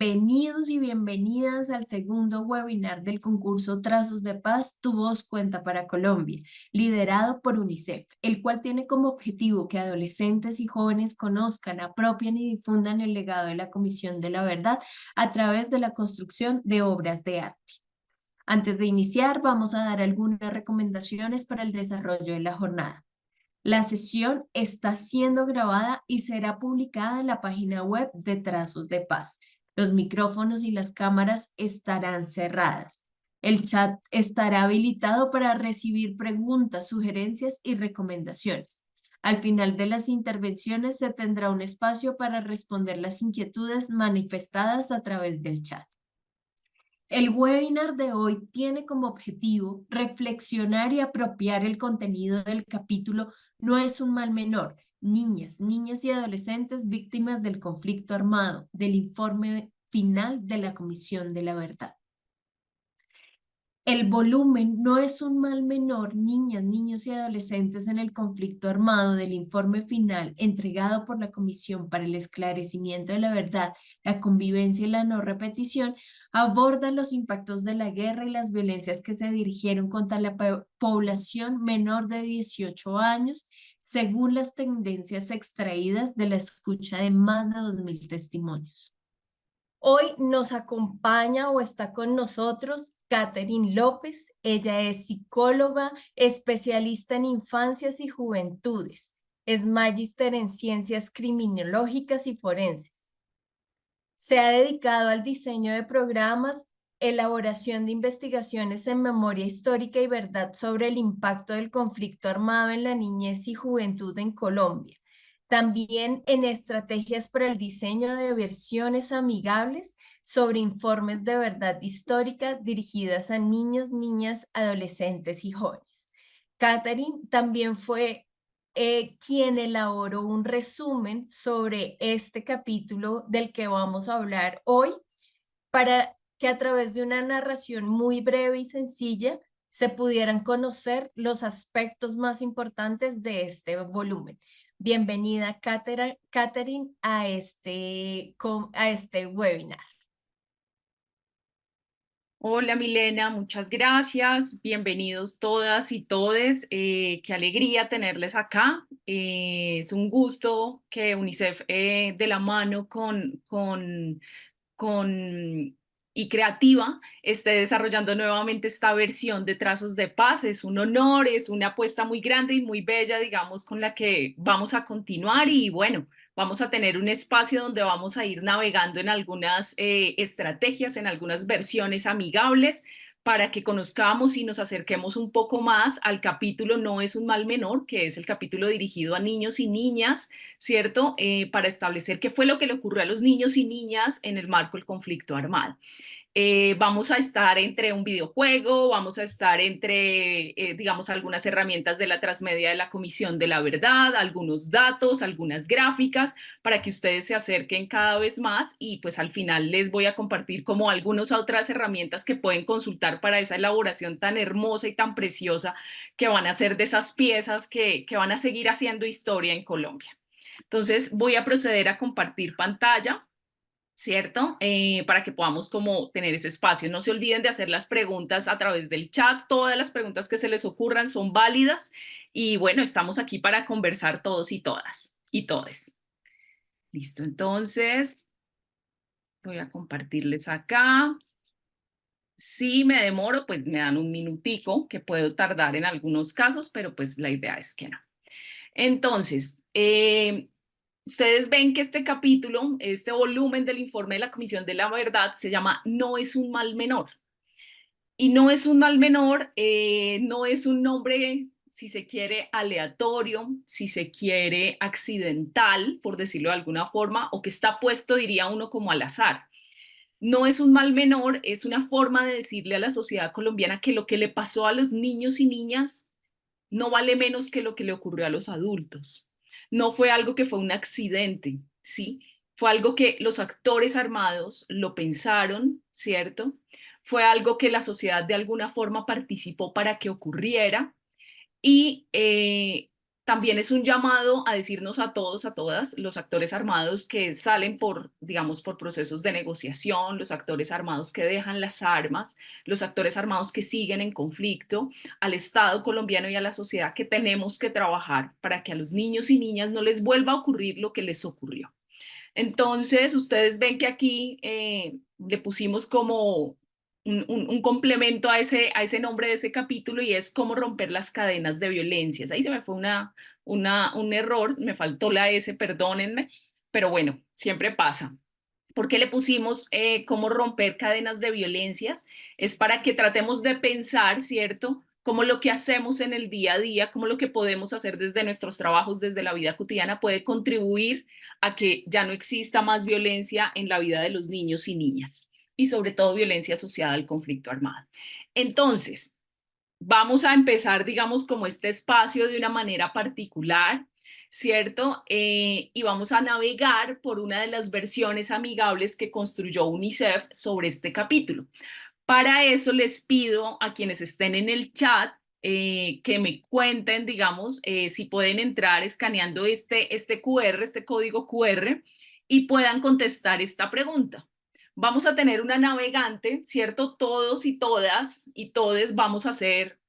Bienvenidos y bienvenidas al segundo webinar del concurso Trazos de Paz, Tu Voz Cuenta para Colombia, liderado por UNICEF, el cual tiene como objetivo que adolescentes y jóvenes conozcan, apropien y difundan el legado de la Comisión de la Verdad a través de la construcción de obras de arte. Antes de iniciar, vamos a dar algunas recomendaciones para el desarrollo de la jornada. La sesión está siendo grabada y será publicada en la página web de Trazos de Paz. Los micrófonos y las cámaras estarán cerradas. El chat estará habilitado para recibir preguntas, sugerencias y recomendaciones. Al final de las intervenciones se tendrá un espacio para responder las inquietudes manifestadas a través del chat. El webinar de hoy tiene como objetivo reflexionar y apropiar el contenido del capítulo No es un mal menor, niñas y adolescentes víctimas del conflicto armado, del informe final de la Comisión de la Verdad. El volumen No es un mal menor, niños y adolescentes en el conflicto armado del informe final entregado por la Comisión para el Esclarecimiento de la Verdad, la Convivencia y la No Repetición, aborda los impactos de la guerra y las violencias que se dirigieron contra la población menor de 18 años, según las tendencias extraídas de la escucha de más de 2.000 testimonios. Hoy nos acompaña o está con nosotros Catherine López. Ella es psicóloga, especialista en infancias y juventudes. Es magíster en ciencias criminológicas y forenses. Se ha dedicado al diseño de programas, elaboración de investigaciones en memoria histórica y verdad sobre el impacto del conflicto armado en la niñez y juventud en Colombia. También en estrategias para el diseño de versiones amigables sobre informes de verdad histórica dirigidas a niños, niñas, adolescentes y jóvenes. Catherine también fue quien elaboró un resumen sobre este capítulo del que vamos a hablar hoy, para que a través de una narración muy breve y sencilla se pudieran conocer los aspectos más importantes de este volumen. Bienvenida, Catherine, a este webinar. Hola Milena, muchas gracias. Bienvenidos todas y todes. Qué alegría tenerles acá. Es un gusto que UNICEF de la mano con y Creativa esté desarrollando nuevamente esta versión de Trazos de Paz. Es un honor, es una apuesta muy grande y muy bella, digamos, con la que vamos a continuar y bueno, vamos a tener un espacio donde vamos a ir navegando en algunas estrategias, en algunas versiones amigables para que conozcamos y nos acerquemos un poco más al capítulo No es un mal menor, que es el capítulo dirigido a niños y niñas, ¿cierto? Para establecer qué fue lo que le ocurrió a los niños y niñas en el marco del conflicto armado. Vamos a estar entre un videojuego, vamos a estar entre, digamos, algunas herramientas de la transmedia de la Comisión de la Verdad, algunos datos, algunas gráficas, para que ustedes se acerquen cada vez más y pues al final les voy a compartir como algunas otras herramientas que pueden consultar para esa elaboración tan hermosa y tan preciosa que van a ser de esas piezas que van a seguir haciendo historia en Colombia. Entonces voy a proceder a compartir pantalla, ¿cierto? Para que podamos como tener ese espacio. No se olviden de hacer las preguntas a través del chat. Todas las preguntas que se les ocurran son válidas. Y bueno, estamos aquí para conversar todos y todas y todes. Listo, entonces voy a compartirles acá. Si me demoro, pues me dan un minutico, que puedo tardar en algunos casos, pero pues la idea es que no. Entonces, ustedes ven que este capítulo, este volumen del informe de la Comisión de la Verdad se llama No es un mal menor. Y no es un mal menor, no es un nombre, si se quiere, aleatorio, si se quiere, accidental, por decirlo de alguna forma, o que está puesto, diría uno, como al azar. No es un mal menor, es una forma de decirle a la sociedad colombiana que lo que le pasó a los niños y niñas no vale menos que lo que le ocurrió a los adultos. No fue algo que fue un accidente, ¿sí? Fue algo que los actores armados lo pensaron, ¿cierto? Fue algo que la sociedad de alguna forma participó para que ocurriera y también es un llamado a decirnos a todos, a todas, los actores armados que salen por, digamos, por procesos de negociación, los actores armados que dejan las armas, los actores armados que siguen en conflicto, al Estado colombiano y a la sociedad, que tenemos que trabajar para que a los niños y niñas no les vuelva a ocurrir lo que les ocurrió. Entonces, ustedes ven que aquí le pusimos como un complemento a ese nombre de ese capítulo, y es cómo romper las cadenas de violencias. Ahí se me fue un error, me faltó la S, perdónenme, pero bueno, siempre pasa. ¿Por qué le pusimos cómo romper cadenas de violencias? Es para que tratemos de pensar, ¿cierto? Cómo lo que hacemos en el día a día, cómo lo que podemos hacer desde nuestros trabajos, desde la vida cotidiana, puede contribuir a que ya no exista más violencia en la vida de los niños y niñas, y sobre todo violencia asociada al conflicto armado. Entonces, vamos a empezar, digamos, como este espacio de una manera particular, ¿cierto? Y vamos a navegar por una de las versiones amigables que construyó UNICEF sobre este capítulo. Para eso les pido a quienes estén en el chat que me cuenten, digamos, si pueden entrar escaneando este QR, este código QR, y puedan contestar esta pregunta. Vamos a tener una navegante, ¿cierto? Todos y todas y todes vamos a ser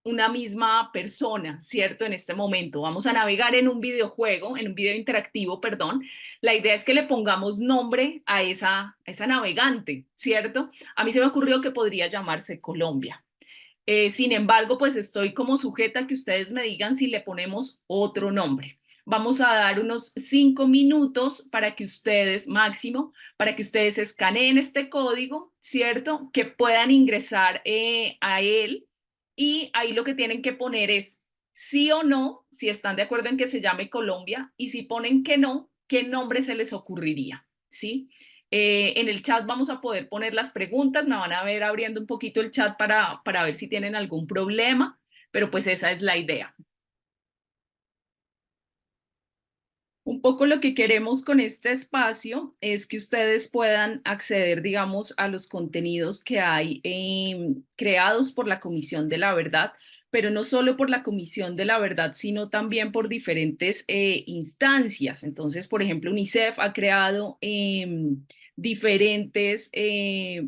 una misma persona, ¿cierto? En este momento vamos a navegar en un videojuego, en un video interactivo, perdón. La idea es que le pongamos nombre a esa navegante, ¿cierto? A mí se me ocurrió que podría llamarse Colombia. Sin embargo, pues estoy como sujeta a que ustedes me digan si le ponemos otro nombre. Vamos a dar unos 5 minutos para que ustedes, máximo, para que ustedes escaneen este código, ¿cierto? Que puedan ingresar a él, y ahí lo que tienen que poner es sí o no, si están de acuerdo en que se llame Colombia, y si ponen que no, ¿qué nombre se les ocurriría? ¿Sí? En el chat vamos a poder poner las preguntas, me van a ver abriendo un poquito el chat para ver si tienen algún problema, pero pues esa es la idea. Un poco lo que queremos con este espacio es que ustedes puedan acceder, digamos, a los contenidos que hay creados por la Comisión de la Verdad, pero no solo por la Comisión de la Verdad, sino también por diferentes instancias. Entonces, por ejemplo, UNICEF ha creado diferentes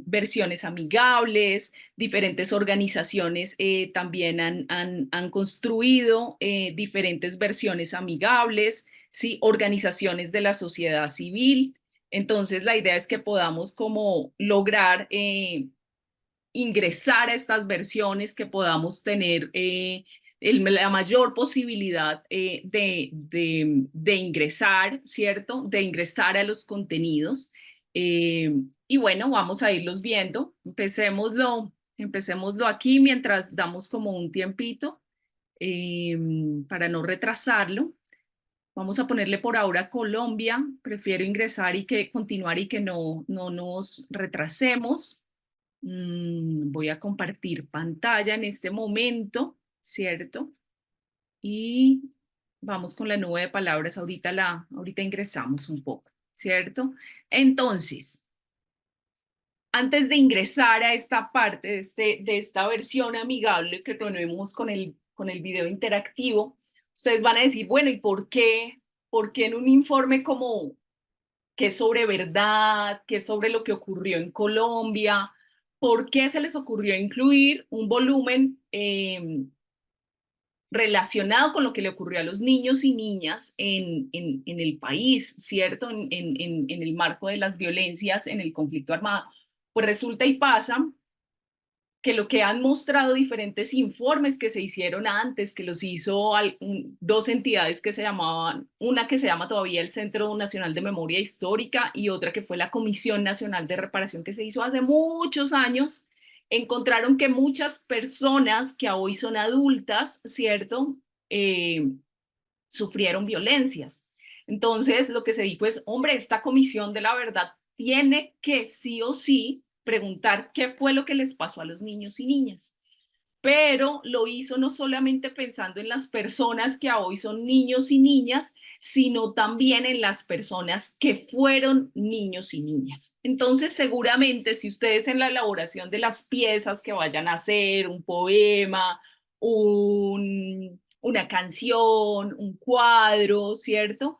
versiones amigables, diferentes organizaciones también han construido diferentes versiones amigables, ¿sí? Organizaciones de la sociedad civil. Entonces, la idea es que podamos como lograr ingresar a estas versiones, que podamos tener la mayor posibilidad de ingresar, ¿cierto? De ingresar a los contenidos. Y bueno, vamos a irlos viendo. Empecémoslo aquí mientras damos como un tiempito para no retrasarlo. Vamos a ponerle por ahora Colombia. Prefiero ingresar y que continuar y que no nos retrasemos. Voy a compartir pantalla en este momento, ¿cierto? Y vamos con la nube de palabras. Ahorita ingresamos un poco, ¿cierto? Entonces, antes de ingresar a esta parte de esta versión amigable que tenemos con el video interactivo, ustedes van a decir, bueno, ¿y por qué? ¿Por qué en un informe como que es sobre verdad, que es sobre lo que ocurrió en Colombia? ¿Por qué se les ocurrió incluir un volumen relacionado con lo que le ocurrió a los niños y niñas en el país, ¿cierto? En el marco de las violencias en el conflicto armado? Pues resulta y pasa que lo que han mostrado diferentes informes que se hicieron antes, que los hizo dos entidades que se llamaban, una que se llama todavía el Centro Nacional de Memoria Histórica y otra que fue la Comisión Nacional de Reparación, que se hizo hace muchos años, encontraron que muchas personas que hoy son adultas, ¿cierto? Sufrieron violencias. Entonces, lo que se dijo es, hombre, esta Comisión de la Verdad tiene que sí o sí preguntar qué fue lo que les pasó a los niños y niñas. Pero lo hizo no solamente pensando en las personas que hoy son niños y niñas, sino también en las personas que fueron niños y niñas. Entonces, seguramente si ustedes en la elaboración de las piezas que vayan a hacer, un poema, un una canción, un cuadro, ¿cierto?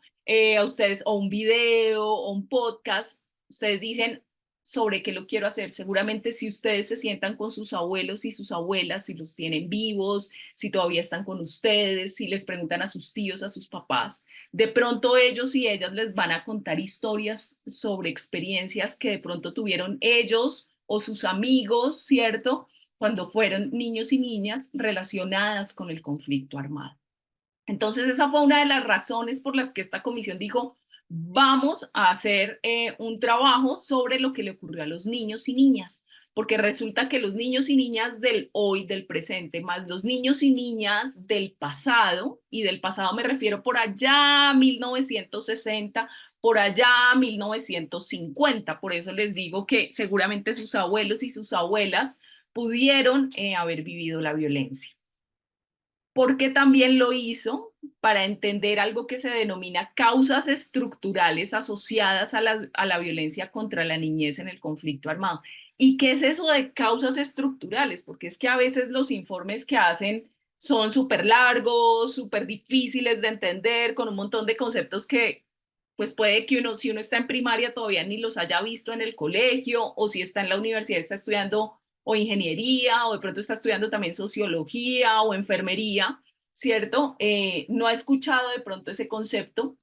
A ustedes, o un video, o un podcast, ustedes dicen sobre qué lo quiero hacer. Seguramente si ustedes se sientan con sus abuelos y sus abuelas, si los tienen vivos, si todavía están con ustedes, si les preguntan a sus tíos, a sus papás, de pronto ellos y ellas les van a contar historias sobre experiencias que de pronto tuvieron ellos o sus amigos, ¿cierto? Cuando fueron niños y niñas relacionadas con el conflicto armado. Entonces, esa fue una de las razones por las que esta comisión dijo, vamos a hacer un trabajo sobre lo que le ocurrió a los niños y niñas, porque resulta que los niños y niñas del hoy, del presente, más los niños y niñas del pasado, y del pasado me refiero por allá 1960, por allá 1950, por eso les digo que seguramente sus abuelos y sus abuelas pudieron haber vivido la violencia. Porque también lo hizo para entender algo que se denomina causas estructurales asociadas a la violencia contra la niñez en el conflicto armado. ¿Y qué es eso de causas estructurales? Porque es que a veces los informes que hacen son súper largos, súper difíciles de entender, con un montón de conceptos que pues puede que uno, si uno está en primaria, todavía ni los haya visto en el colegio, o si está en la universidad, está estudiando o ingeniería, o de pronto está estudiando también sociología o enfermería, ¿cierto? No ha escuchado de pronto ese concepto.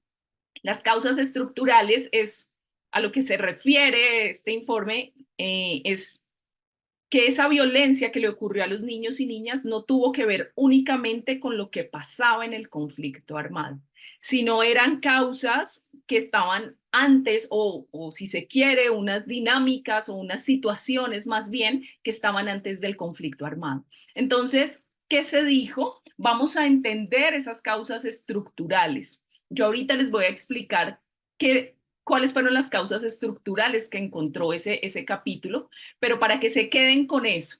Las causas estructurales es a lo que se refiere este informe, es que esa violencia que le ocurrió a los niños y niñas no tuvo que ver únicamente con lo que pasaba en el conflicto armado, sino eran causas que estaban antes o si se quiere, unas dinámicas o unas situaciones más bien que estaban antes del conflicto armado. Entonces, ¿qué se dijo? Vamos a entender esas causas estructurales. Yo ahorita les voy a explicar cuáles fueron las causas estructurales que encontró ese capítulo, pero para que se queden con eso,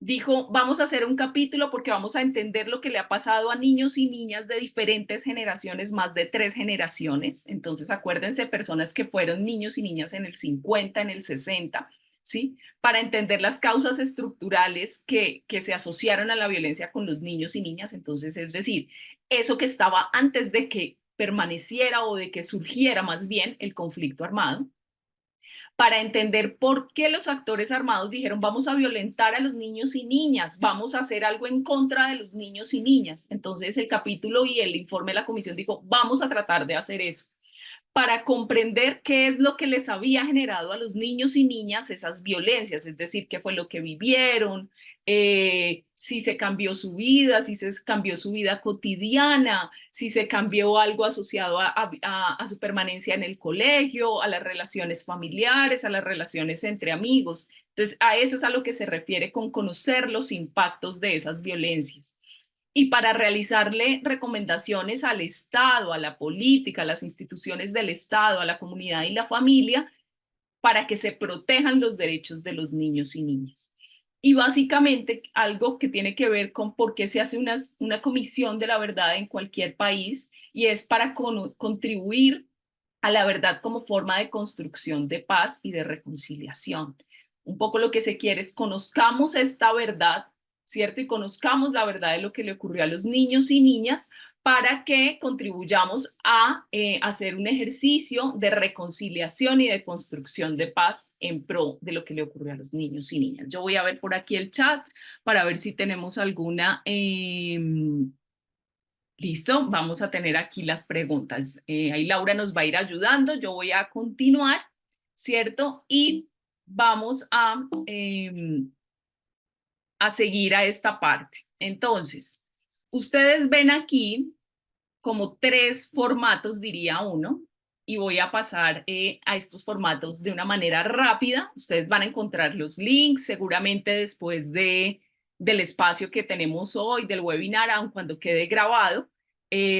dijo, vamos a hacer un capítulo porque vamos a entender lo que le ha pasado a niños y niñas de diferentes generaciones, más de 3 generaciones. Entonces, acuérdense, personas que fueron niños y niñas en el 50, en el 60, ¿sí? Para entender las causas estructurales que se asociaron a la violencia con los niños y niñas. Entonces, es decir, eso que estaba antes de que permaneciera o de que surgiera más bien el conflicto armado, para entender por qué los actores armados dijeron vamos a violentar a los niños y niñas, vamos a hacer algo en contra de los niños y niñas. Entonces el capítulo y el informe de la comisión dijo vamos a tratar de hacer eso para comprender qué es lo que les había generado a los niños y niñas esas violencias, es decir, qué fue lo que vivieron, si se cambió su vida, si se cambió su vida cotidiana, si se cambió algo asociado a su permanencia en el colegio, a las relaciones familiares, a las relaciones entre amigos. Entonces, a eso es a lo que se refiere con conocer los impactos de esas violencias y para realizarle recomendaciones al Estado, a la política, a las instituciones del Estado, a la comunidad y la familia, para que se protejan los derechos de los niños y niñas. Y básicamente algo que tiene que ver con por qué se hace una comisión de la verdad en cualquier país, y es para contribuir a la verdad como forma de construcción de paz y de reconciliación. Un poco lo que se quiere es conozcamos esta verdad, ¿cierto? Y conozcamos la verdad de lo que le ocurrió a los niños y niñas para que contribuyamos a hacer un ejercicio de reconciliación y de construcción de paz en pro de lo que le ocurrió a los niños y niñas. Yo voy a ver por aquí el chat para ver si tenemos alguna... Listo, vamos a tener aquí las preguntas. Ahí Laura nos va a ir ayudando, yo voy a continuar, ¿cierto? Y vamos a seguir a esta parte. Entonces, ustedes ven aquí como 3 formatos, diría uno, y voy a pasar a estos formatos de una manera rápida. Ustedes van a encontrar los links seguramente después del espacio que tenemos hoy, del webinar, aun cuando quede grabado.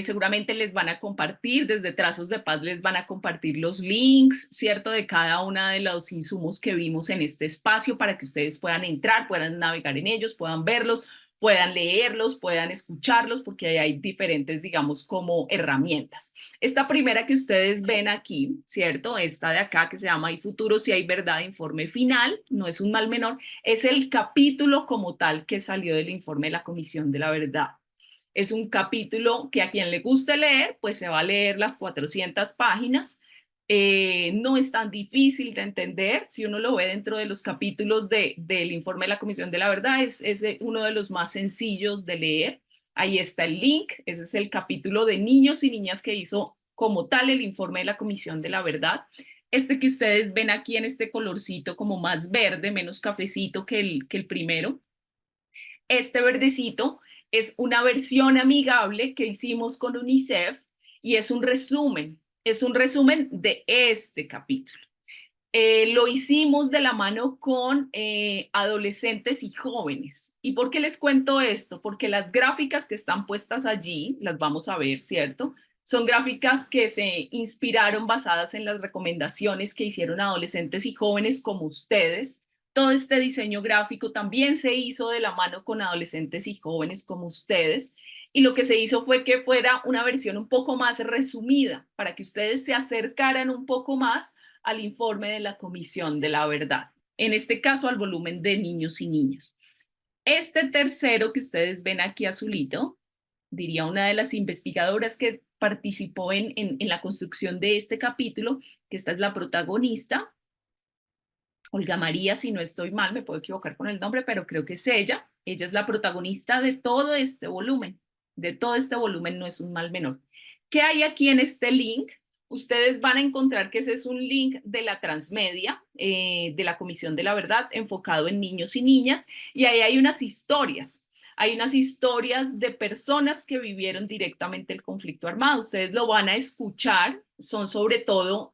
Seguramente les van a compartir, desde Trazos de Paz les van a compartir los links, ¿cierto? De cada uno de los insumos que vimos en este espacio para que ustedes puedan entrar, puedan navegar en ellos, puedan verlos, puedan leerlos, puedan escucharlos, porque ahí hay diferentes, digamos, como herramientas. Esta primera que ustedes ven aquí, ¿cierto? Esta de acá que se llama Hay futuro, si hay verdad, informe final, no es un mal menor, es el capítulo como tal que salió del informe de la Comisión de la Verdad. Es un capítulo que a quien le guste leer, pues se va a leer las 400 páginas. No es tan difícil de entender si uno lo ve dentro de los capítulos del informe de la Comisión de la Verdad, es uno de los más sencillos de leer. Ahí está el link, ese es el capítulo de niños y niñas que hizo como tal el informe de la Comisión de la Verdad. Este que ustedes ven aquí en este colorcito como más verde, menos cafecito que el primero. Este verdecito es una versión amigable que hicimos con UNICEF y es un resumen de este capítulo. Lo hicimos de la mano con adolescentes y jóvenes. ¿Y por qué les cuento esto? Porque las gráficas que están puestas allí, las vamos a ver, ¿cierto? Son gráficas que se inspiraron basadas en las recomendaciones que hicieron adolescentes y jóvenes como ustedes. Todo este diseño gráfico también se hizo de la mano con adolescentes y jóvenes como ustedes. Y lo que se hizo fue que fuera una versión un poco más resumida para que ustedes se acercaran un poco más al informe de la Comisión de la Verdad, en este caso al volumen de niños y niñas. Este tercero que ustedes ven aquí azulito, diría una de las investigadoras que participó en la construcción de este capítulo, que esta es la protagonista, Olga María, si no estoy mal, me puedo equivocar con el nombre, pero creo que es ella. Ella es la protagonista de todo este volumen. De todo este volumen, no es un mal menor. ¿Qué hay aquí en este link? Ustedes van a encontrar que ese es un link de la Transmedia, de la Comisión de la Verdad, enfocado en niños y niñas, y ahí hay unas historias. Hay unas historias de personas que vivieron directamente el conflicto armado. Ustedes lo van a escuchar, son sobre todo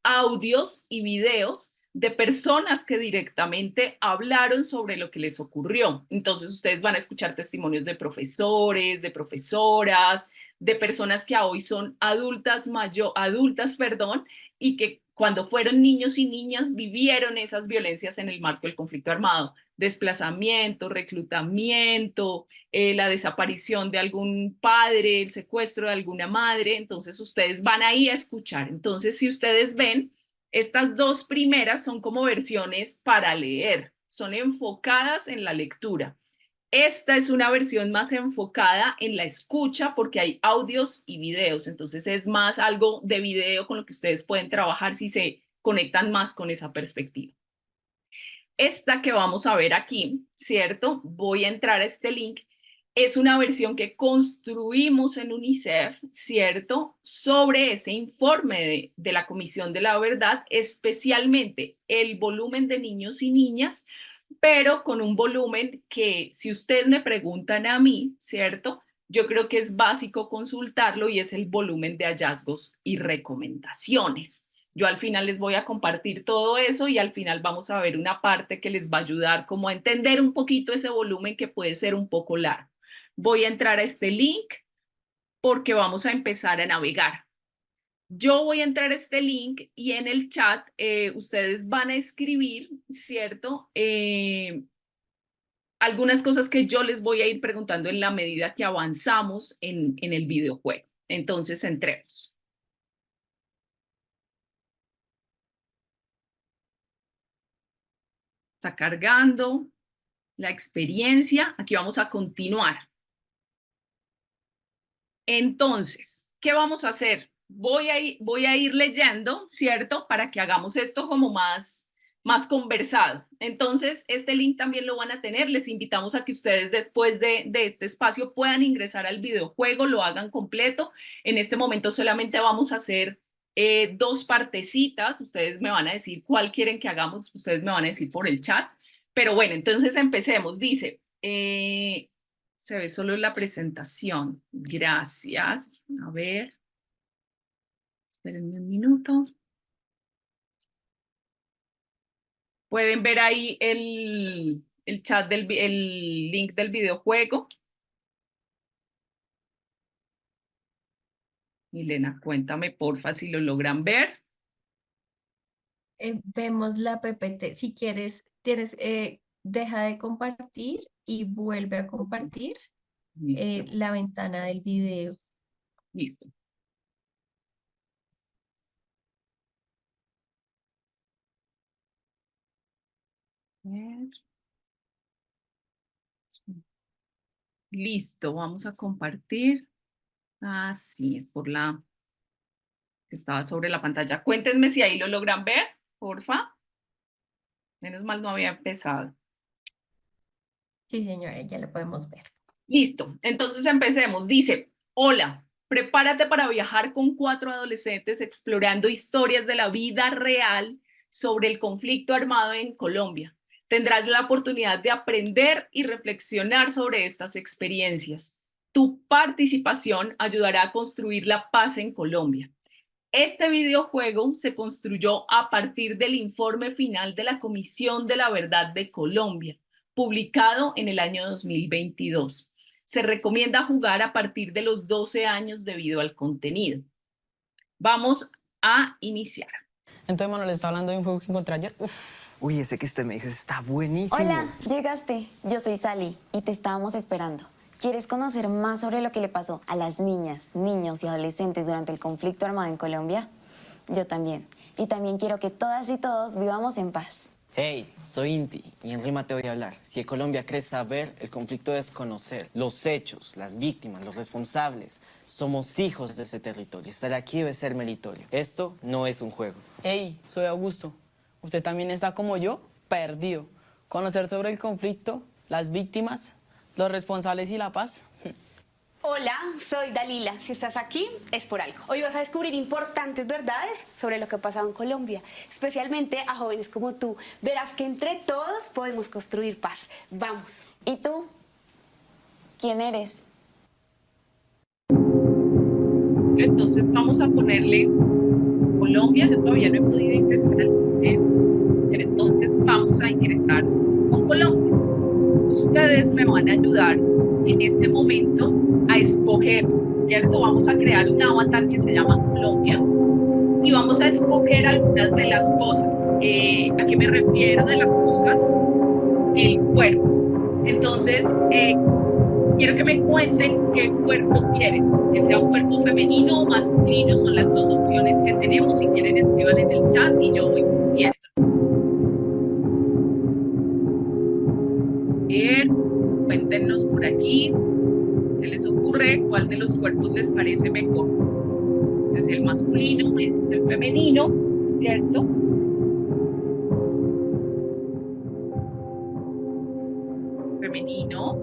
audios y videos de personas que directamente hablaron sobre lo que les ocurrió. Entonces ustedes van a escuchar testimonios de profesores, de profesoras, de personas que hoy son adultas, perdón, y que cuando fueron niños y niñas vivieron esas violencias en el marco del conflicto armado, desplazamiento, reclutamiento, la desaparición de algún padre, el secuestro de alguna madre. Entonces ustedes van ahí a escuchar. Entonces si ustedes ven, estas dos primeras son como versiones para leer, son enfocadas en la lectura. Esta es una versión más enfocada en la escucha porque hay audios y videos, entonces es más algo de video con lo que ustedes pueden trabajar si se conectan más con esa perspectiva. Esta que vamos a ver aquí, ¿cierto? Voy a entrar a este link. Es una versión que construimos en UNICEF, ¿cierto? Sobre ese informe de la Comisión de la Verdad, especialmente el volumen de niños y niñas, pero con un volumen que, si ustedes me preguntan a mí, ¿cierto? Yo creo que es básico consultarlo y es el volumen de hallazgos y recomendaciones. Yo al final les voy a compartir todo eso y al final vamos a ver una parte que les va a ayudar como a entender un poquito ese volumen que puede ser un poco largo. Voy a entrar a este link porque vamos a empezar a navegar. Yo voy a entrar a este link y en el chat ustedes van a escribir, ¿cierto? Algunas cosas que yo les voy a ir preguntando en la medida que avanzamos en el videojuego. Entonces, entremos. Está cargando la experiencia. Aquí vamos a continuar. Entonces, ¿qué vamos a hacer? Voy a ir leyendo, ¿cierto? Para que hagamos esto como más conversado. Entonces, este link también lo van a tener. Les invitamos a que ustedes después de este espacio puedan ingresar al videojuego, lo hagan completo. En este momento solamente vamos a hacer dos partecitas. Ustedes me van a decir cuál quieren que hagamos. Ustedes me van a decir por el chat. Pero bueno, entonces empecemos. Dice, se ve solo la presentación. Gracias. A ver, espérenme un minuto. Pueden ver ahí el chat el link del videojuego. Milena, cuéntame porfa si lo logran ver. Vemos la PPT. Si quieres, deja de compartir y vuelve a compartir Listo, la ventana del video. listo. A ver. Listo, vamos a compartir. Ah, sí, es por la que estaba sobre la pantalla. Cuéntenme si ahí lo logran ver, porfa. Menos mal no había empezado. Sí, señora, ya lo podemos ver. Listo, entonces empecemos. Dice, hola, prepárate para viajar con 4 adolescentes explorando historias de la vida real sobre el conflicto armado en Colombia. Tendrás la oportunidad de aprender y reflexionar sobre estas experiencias. Tu participación ayudará a construir la paz en Colombia. Este videojuego se construyó a partir del informe final de la Comisión de la Verdad de Colombia, publicado en el año 2022. Se recomienda jugar a partir de los 12 años debido al contenido. Vamos a iniciar. Entonces, Manuel está hablando de un juego que encontré ayer. Uf. Uy, ese que usted me dijo está buenísimo. Hola, llegaste. Yo soy Sally y te estábamos esperando. ¿Quieres conocer más sobre lo que le pasó a las niñas, niños y adolescentes durante el conflicto armado en Colombia? Yo también. Y también quiero que todas y todos vivamos en paz. Hey, soy Inti y en rima te voy a hablar. Si en Colombia crees saber, el conflicto es conocer los hechos, las víctimas, los responsables. Somos hijos de ese territorio. Estar aquí debe ser meritorio. Esto no es un juego. Hey, soy Augusto. Usted también está como yo, perdido. Conocer sobre el conflicto, las víctimas, los responsables y la paz. Hola, soy Dalila. Si estás aquí, es por algo. Hoy vas a descubrir importantes verdades sobre lo que ha pasado en Colombia, especialmente a jóvenes como tú. Verás que entre todos podemos construir paz. Vamos. ¿Y tú? ¿Quién eres? Entonces vamos a ponerle Colombia. Yo todavía no he podido ingresar al pero entonces vamos a ingresar con Colombia. Ustedes me van a ayudar en este momento a escoger, ¿cierto? Vamos a crear un avatar que se llama Colombia y vamos a escoger algunas de las cosas. ¿A qué me refiero de las cosas? El cuerpo. Entonces, quiero que me cuenten qué cuerpo quieren, que sea un cuerpo femenino o masculino, son las dos opciones que tenemos. Si quieren, escriban en el chat y yo voy viendo. Bien, cuéntenos por aquí. ¿Se les ocurre cuál de los cuerpos les parece mejor? Este es el masculino, este es el femenino, ¿cierto? Femenino.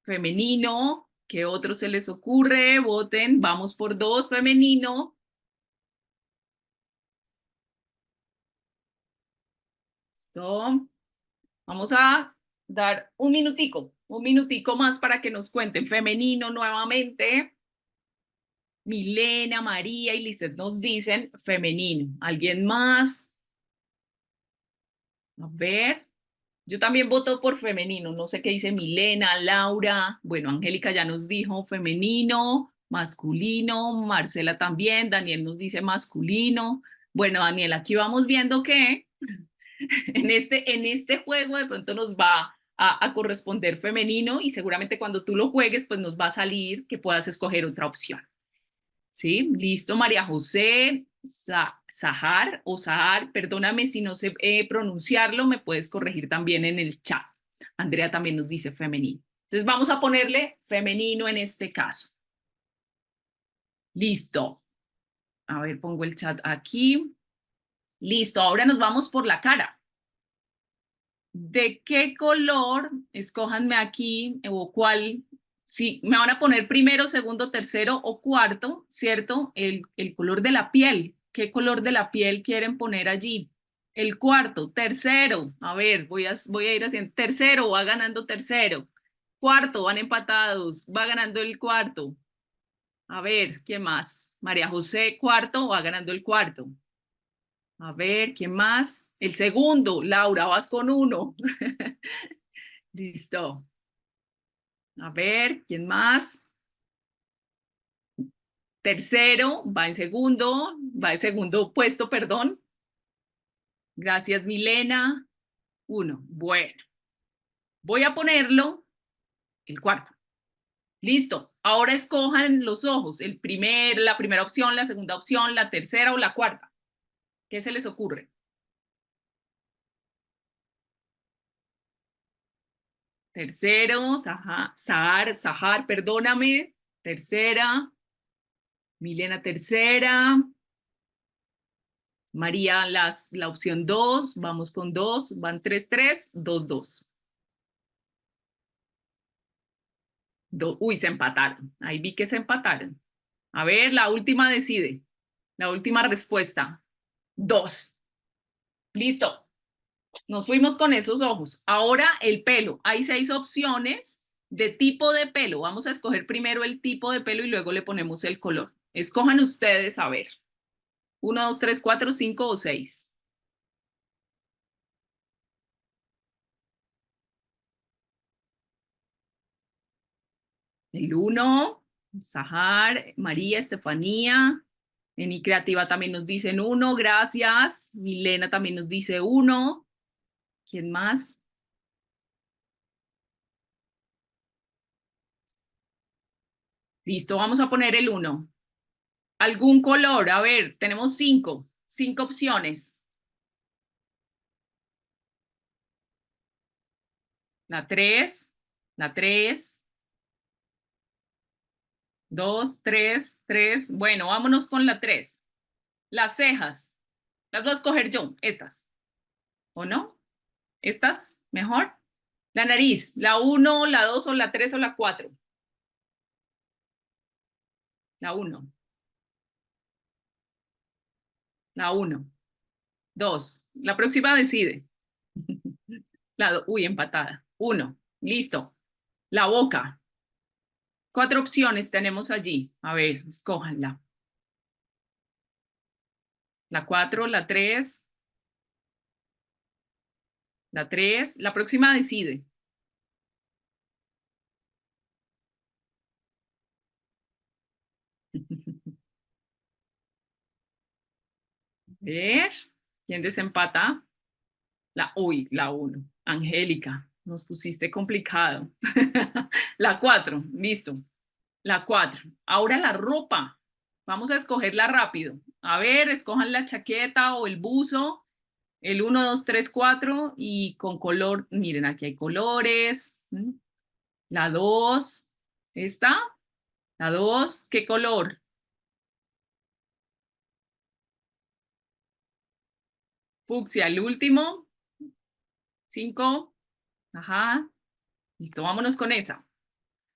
Femenino. ¿Qué otro se les ocurre? Voten. Vamos por 2, femenino. Listo. Vamos a dar un minutico más para que nos cuenten. Femenino nuevamente. Milena, María y Lizeth nos dicen femenino. ¿Alguien más? A ver. Yo también voto por femenino. No sé qué dice Milena, Laura. Bueno, Angélica ya nos dijo femenino, masculino. Marcela también. Daniel nos dice masculino. Bueno, Daniel, aquí vamos viendo que en este juego de pronto nos va a corresponder femenino y seguramente cuando tú lo juegues, pues nos va a salir que puedas escoger otra opción. ¿Sí? Listo, María José, Sahar o Sahar, perdóname si no sé pronunciarlo, me puedes corregir también en el chat. Andrea también nos dice femenino. Entonces vamos a ponerle femenino en este caso. Listo. A ver, pongo el chat aquí. Listo, ahora nos vamos por la cara. ¿De qué color? Escójanme aquí o cuál. Sí, me van a poner primero, segundo, tercero o cuarto, ¿cierto? El color de la piel. ¿Qué color de la piel quieren poner allí? El cuarto, tercero. A ver, voy a ir haciendo. Tercero, va ganando tercero. Cuarto, van empatados. Va ganando el cuarto. A ver, ¿quién más? María José, cuarto, va ganando el cuarto. A ver, ¿quién más? El segundo, Laura, vas con 1. Listo. A ver, ¿quién más? Tercero, va en segundo puesto, perdón. Gracias, Milena. 1. Bueno, voy a ponerlo el cuarto. Listo. Ahora escojan los ojos. La primera opción, la segunda opción, la tercera o la cuarta. ¿Qué se les ocurre? Tercero, Sahar, perdóname. Tercera. Milena, tercera. María, la opción 2. Vamos con 2. Van 3-3, 2-2. Uy, se empataron. Ahí vi que se empataron. A ver, la última decide. La última respuesta. 2. Listo. Nos fuimos con esos ojos. Ahora el pelo. Hay 6 opciones de tipo de pelo. Vamos a escoger primero el tipo de pelo y luego le ponemos el color. Escojan ustedes, a ver. 1, 2, 3, 4, 5 o 6. El 1, Sahar, María, Estefanía. En Creativa también nos dicen 1, gracias. Milena también nos dice 1. ¿Quién más? Listo, vamos a poner el 1. ¿Algún color? A ver, tenemos 5 opciones. La 3, la 3, 2, 3, 3. Bueno, vámonos con la 3. Las cejas. Las voy a escoger yo, estas. ¿O no? ¿Estas? ¿Mejor? La nariz, la 1, la 2 o la 3 o la 4. La 1. La 1. 2. La próxima decide. Uy, empatada. 1. Listo. La boca. 4 opciones tenemos allí. A ver, escójanla. La 4, la 3. La 3. La próxima decide. A ver, ¿quién desempata? La 1. Angélica, nos pusiste complicado. La 4, listo. La 4. Ahora la ropa. Vamos a escogerla rápido. A ver, escojan la chaqueta o el buzo. El 1, 2, 3, 4 y con color. Miren, aquí hay colores. La 2. ¿Esta? La 2. ¿Qué color? Fucsia, el último. 5. Ajá. Listo, vámonos con esa.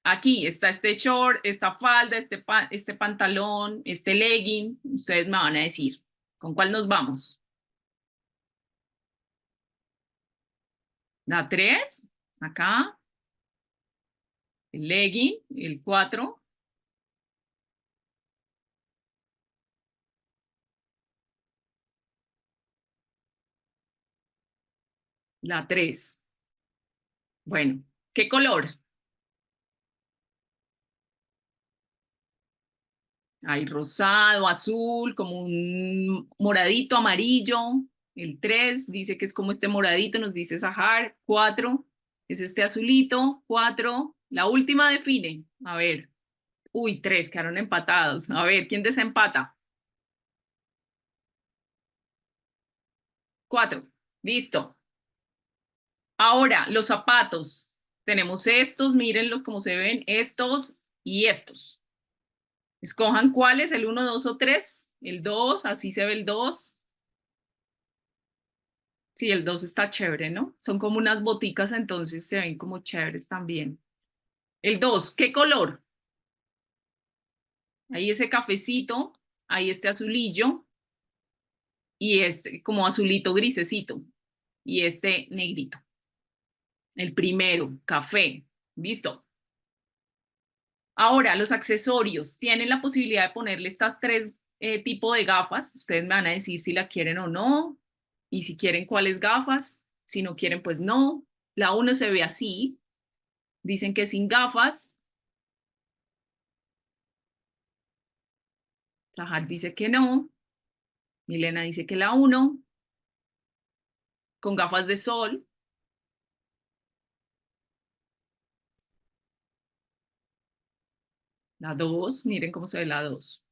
Aquí está este short, esta falda, este pantalón, este legging. Ustedes me van a decir, ¿con cuál nos vamos? La 3, acá. El legging, el 4. La 3. Bueno, ¿qué color? Hay rosado, azul, como un moradito, amarillo. El 3 dice que es como este moradito, nos dice Sahar. 4 es este azulito. 4. La última define. A ver. Uy, 3 quedaron empatados. A ver, ¿quién desempata? 4. Listo. Ahora, los zapatos. Tenemos estos, mírenlos como se ven, estos y estos. Escojan cuáles, el 1, 2 o 3. El 2, así se ve el 2. Sí, el 2 está chévere, ¿no? Son como unas boticas, entonces se ven como chéveres también. El 2, ¿qué color? Ahí ese cafecito, ahí este azulillo y este como azulito grisecito y este negrito. El primero, café. Listo. Ahora, los accesorios. Tienen la posibilidad de ponerle estas 3 tipos de gafas. Ustedes me van a decir si la quieren o no. Y si quieren, cuáles gafas. Si no quieren, pues no. La 1 se ve así. Dicen que sin gafas. Sahar dice que no. Milena dice que la 1. Con gafas de sol. La 2. Miren cómo se ve la 2.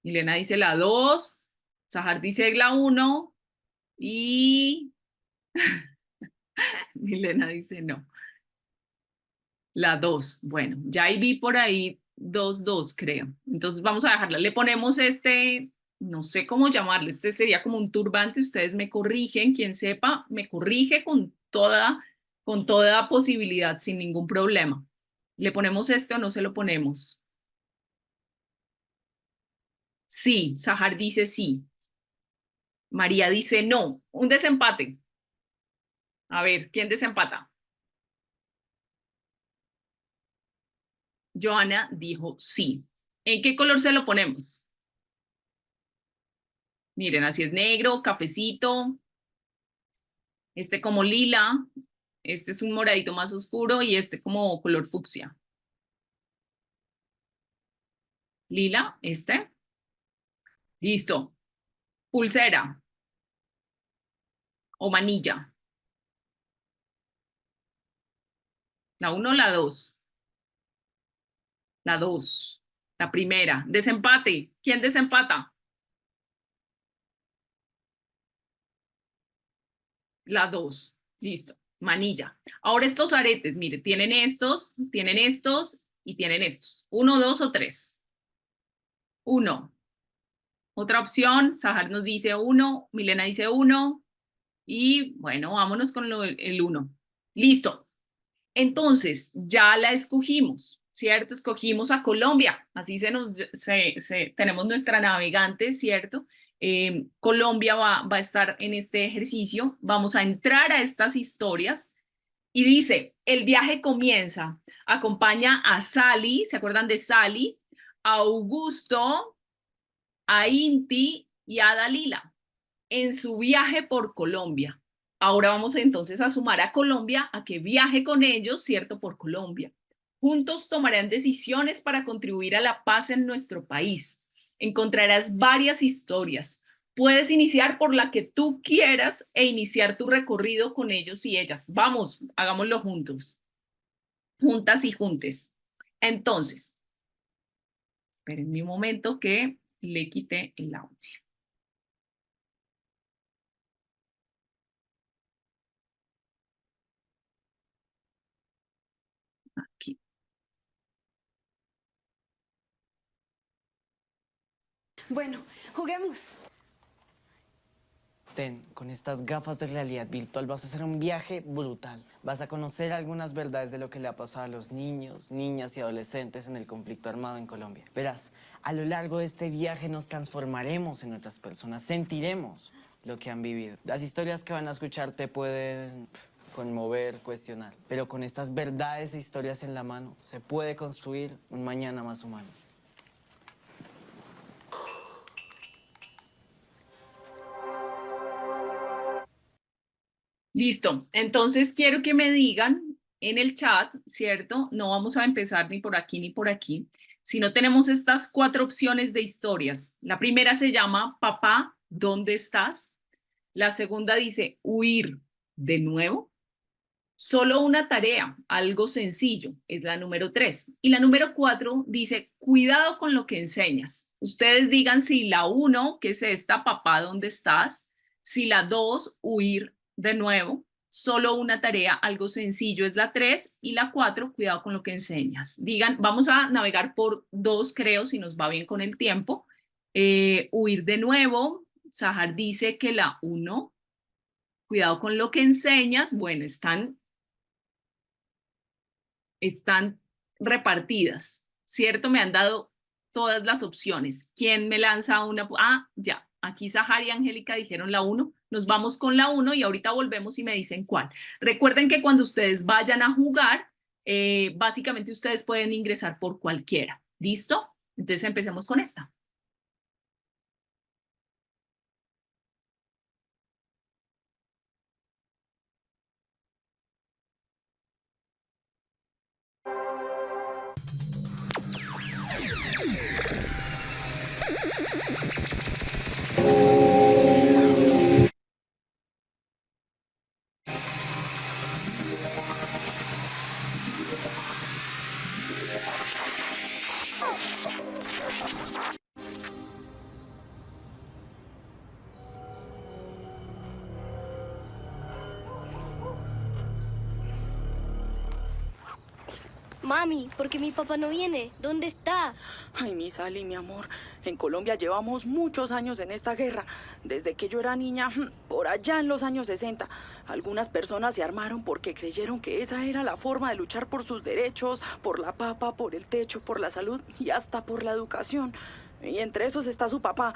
Milena dice la 2. Sahar dice la 1. Y Milena dice no. La 2. Bueno, ya ahí vi por ahí 2, 2, creo. Entonces vamos a dejarla. Le ponemos este, no sé cómo llamarlo, este sería como un turbante. Ustedes me corrigen, quien sepa, me corrige con toda posibilidad, sin ningún problema. ¿Le ponemos este o no se lo ponemos? Sí, Sahar dice sí. María dice no. Un desempate. A ver, ¿quién desempata? Joana dijo sí. ¿En qué color se lo ponemos? Miren, así es negro, cafecito, este como lila, este es un moradito más oscuro y este como color fucsia. Lila, este. Listo. Pulsera o manilla. La 1 o la 2. La 2. La primera. Desempate. ¿Quién desempata? La 2. Listo. Manilla. Ahora estos aretes, mire, tienen estos y tienen estos. 1, 2 o 3. 1. Otra opción, Sahar nos dice 1, Milena dice 1 y bueno, vámonos con el 1. Listo. Entonces, ya la escogimos, ¿cierto? Escogimos a Colombia, así tenemos nuestra navegante, ¿cierto? Colombia va a estar en este ejercicio, vamos a entrar a estas historias y dice, el viaje comienza, acompaña a Sally, ¿se acuerdan de Sally? A Augusto, a Inti y a Dalila en su viaje por Colombia. Ahora vamos entonces a sumar a Colombia a que viaje con ellos, ¿cierto? Por Colombia. Juntos tomarán decisiones para contribuir a la paz en nuestro país. Encontrarás varias historias. Puedes iniciar por la que tú quieras e iniciar tu recorrido con ellos y ellas. Vamos, hagámoslo juntos. Juntas y juntes. Entonces, espérenme un momento que le quité el audio. Aquí. Bueno, juguemos. Con estas gafas de realidad virtual vas a hacer un viaje brutal. Vas a conocer algunas verdades de lo que le ha pasado a los niños, niñas y adolescentes en el conflicto armado en Colombia. Verás, a lo largo de este viaje nos transformaremos en otras personas, sentiremos lo que han vivido. Las historias que van a escuchar te pueden conmover, cuestionar, pero con estas verdades e historias en la mano se puede construir un mañana más humano. Listo. Entonces quiero que me digan en el chat, ¿cierto? No vamos a empezar ni por aquí ni por aquí, sino tenemos estas 4 opciones de historias. La primera se llama Papá, ¿dónde estás? La segunda dice huir de nuevo. Solo una tarea, algo sencillo, es la número 3. Y la número 4 dice, cuidado con lo que enseñas. Ustedes digan si la 1, que es esta, papá, ¿dónde estás? Si la 2, huir de nuevo. Solo una tarea, algo sencillo, es la 3. Y la 4, cuidado con lo que enseñas. Digan, vamos a navegar por 2, creo, si nos va bien con el tiempo. Huir de nuevo. Sahar dice que la 1, cuidado con lo que enseñas. Bueno, están repartidas, ¿cierto? Me han dado todas las opciones. ¿Quién me lanza una? Ah, ya, aquí Sahar y Angélica dijeron la 1. Nos vamos con la 1 y ahorita volvemos y me dicen cuál. Recuerden que cuando ustedes vayan a jugar, básicamente ustedes pueden ingresar por cualquiera. ¿Listo? Entonces empecemos con esta. Mami, ¿por qué mi papá no viene? ¿Dónde está? Ay, mi Sally, mi amor, en Colombia llevamos muchos años en esta guerra. Desde que yo era niña, por allá en los años 60, algunas personas se armaron porque creyeron que esa era la forma de luchar por sus derechos, por la papa, por el techo, por la salud y hasta por la educación. Y entre esos está su papá.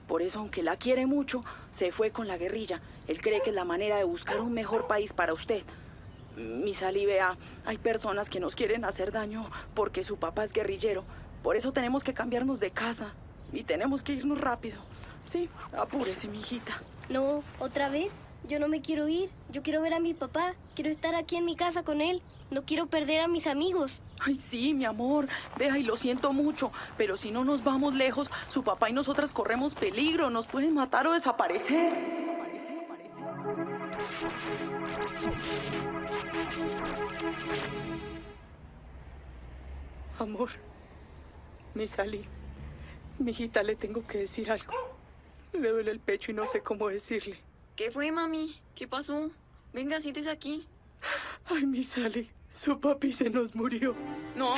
Por eso, aunque la quiere mucho, se fue con la guerrilla. Él cree que es la manera de buscar un mejor país para usted. Mi Sally, vea, hay personas que nos quieren hacer daño porque su papá es guerrillero. Por eso tenemos que cambiarnos de casa y tenemos que irnos rápido. Sí, apúrese, mijita. No, ¿otra vez? Yo no me quiero ir. Yo quiero ver a mi papá. Quiero estar aquí en mi casa con él. No quiero perder a mis amigos. Ay, sí, mi amor. Vea, y lo siento mucho, pero si no nos vamos lejos, su papá y nosotras corremos peligro. Nos pueden matar o desaparecer. Amor, mi Sally, mijita, le tengo que decir algo. Le duele el pecho y no sé cómo decirle. ¿Qué fue, mami? ¿Qué pasó? Venga, siéntese aquí. Ay, mi Sally, su papi se nos murió. No.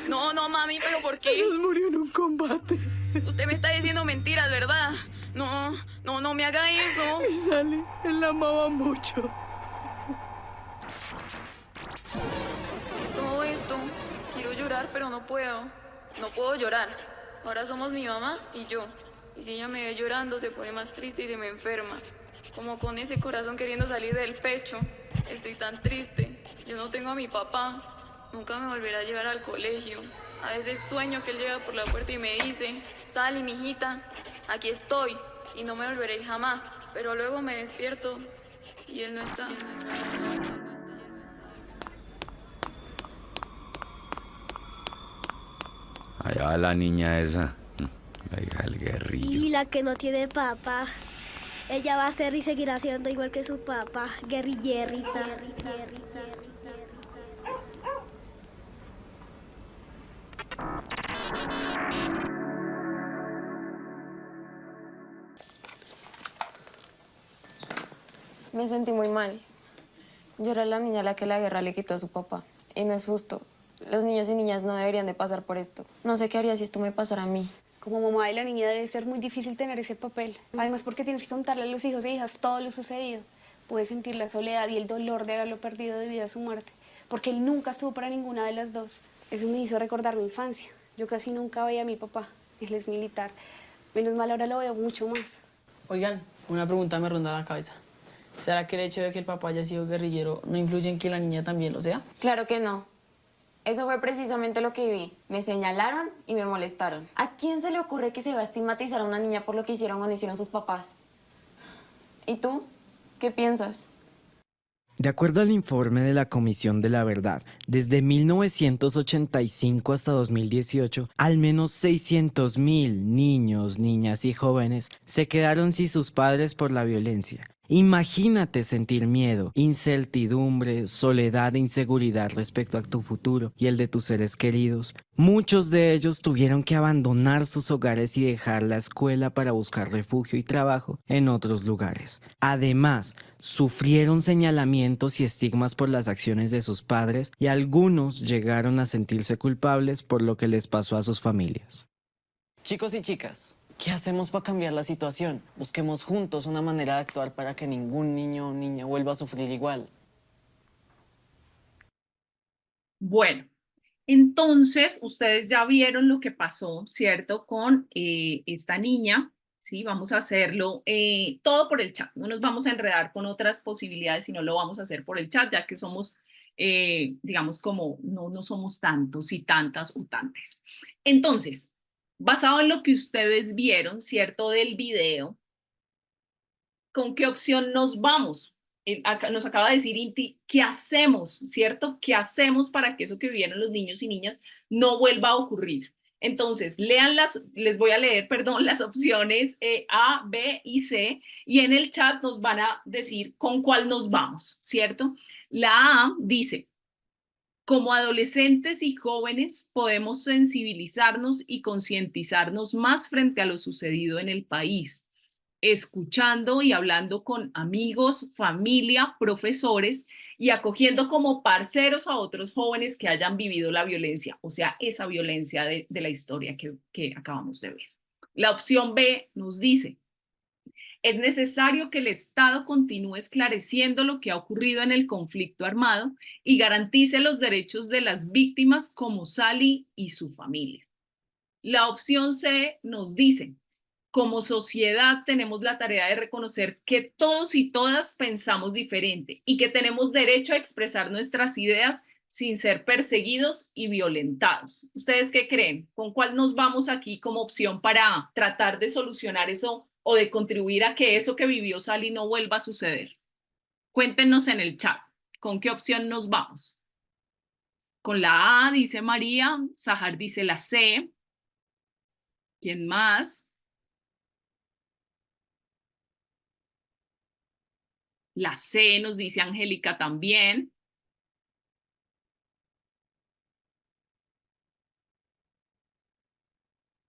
No, mami, ¿pero por Se qué? nos murió en un combate. Usted me está diciendo mentiras, ¿verdad? No me haga eso. Mi Sally, él la amaba mucho. ¿Qué es todo esto? Quiero llorar, pero no puedo. No puedo llorar. Ahora somos mi mamá y yo. Y si ella me ve llorando, se pone más triste y se me enferma. Como con ese corazón queriendo salir del pecho. Estoy tan triste. Yo no tengo a mi papá. Nunca me volverá a llevar al colegio. A veces sueño que él llega por la puerta y me dice: Sally, mijita, aquí estoy. Y no me volveré a ir jamás. Pero luego me despierto y él no está. Allá va la niña esa. La hija del guerrillo. Y la que no tiene papá. Ella va a ser y seguirá siendo igual que su papá, guerrillerista. Me sentí muy mal. Yo era la niña a la que la guerra le quitó a su papá. Y no es justo. Los niños y niñas no deberían de pasar por esto. No sé qué haría si esto me pasara a mí. Como mamá de la niña debe ser muy difícil tener ese papel. Además, porque tienes que contarle a los hijos e hijas todo lo sucedido. Puedes sentir la soledad y el dolor de haberlo perdido debido a su muerte. Porque él nunca estuvo para ninguna de las dos. Eso me hizo recordar mi infancia. Yo casi nunca veía a mi papá. Él es militar. Menos mal ahora lo veo mucho más. Oigan, una pregunta me ronda la cabeza. ¿Será que el hecho de que el papá haya sido guerrillero no influye en que la niña también lo sea? Claro que no. Eso fue precisamente lo que vi. Me señalaron y me molestaron. ¿A quién se le ocurre que se va a estigmatizar a una niña por lo que hicieron o no hicieron sus papás? ¿Y tú? ¿Qué piensas? De acuerdo al informe de la Comisión de la Verdad, desde 1985 hasta 2018, al menos 600,000 niños, niñas y jóvenes se quedaron sin sus padres por la violencia. Imagínate sentir miedo, incertidumbre, soledad e inseguridad respecto a tu futuro y el de tus seres queridos. Muchos de ellos tuvieron que abandonar sus hogares y dejar la escuela para buscar refugio y trabajo en otros lugares. Además, sufrieron señalamientos y estigmas por las acciones de sus padres y algunos llegaron a sentirse culpables por lo que les pasó a sus familias. Chicos y chicas, ¿qué hacemos para cambiar la situación? Busquemos juntos una manera de actuar para que ningún niño o niña vuelva a sufrir igual. Bueno, entonces ustedes ya vieron lo que pasó, ¿cierto? Con esta niña, ¿sí? Vamos a hacerlo todo por el chat. No nos vamos a enredar con otras posibilidades, sino lo vamos a hacer por el chat, ya que somos, digamos, como no somos tantos y tantas o tantes. Entonces, basado en lo que ustedes vieron, ¿cierto? Del video, ¿con qué opción nos vamos? Nos acaba de decir Inti, ¿qué hacemos? ¿Cierto? ¿Qué hacemos para que eso que vivieron los niños y niñas no vuelva a ocurrir? Entonces, les voy a leer, perdón, las opciones A, B y C, y en el chat nos van a decir con cuál nos vamos, ¿cierto? La A dice: como adolescentes y jóvenes podemos sensibilizarnos y concientizarnos más frente a lo sucedido en el país, escuchando y hablando con amigos, familia, profesores y acogiendo como parceros a otros jóvenes que hayan vivido la violencia, o sea, esa violencia de la historia que acabamos de ver. La opción B nos dice, es necesario que el Estado continúe esclareciendo lo que ha ocurrido en el conflicto armado y garantice los derechos de las víctimas como Sally y su familia. La opción C nos dice, como sociedad tenemos la tarea de reconocer que todos y todas pensamos diferente y que tenemos derecho a expresar nuestras ideas sin ser perseguidos y violentados. ¿Ustedes qué creen? ¿Con cuál nos vamos aquí como opción para tratar de solucionar eso o de contribuir a que eso que vivió Sally no vuelva a suceder? Cuéntenos en el chat, ¿con qué opción nos vamos? Con la A, dice María, Sahar dice la C. ¿Quién más? La C nos dice Angélica también.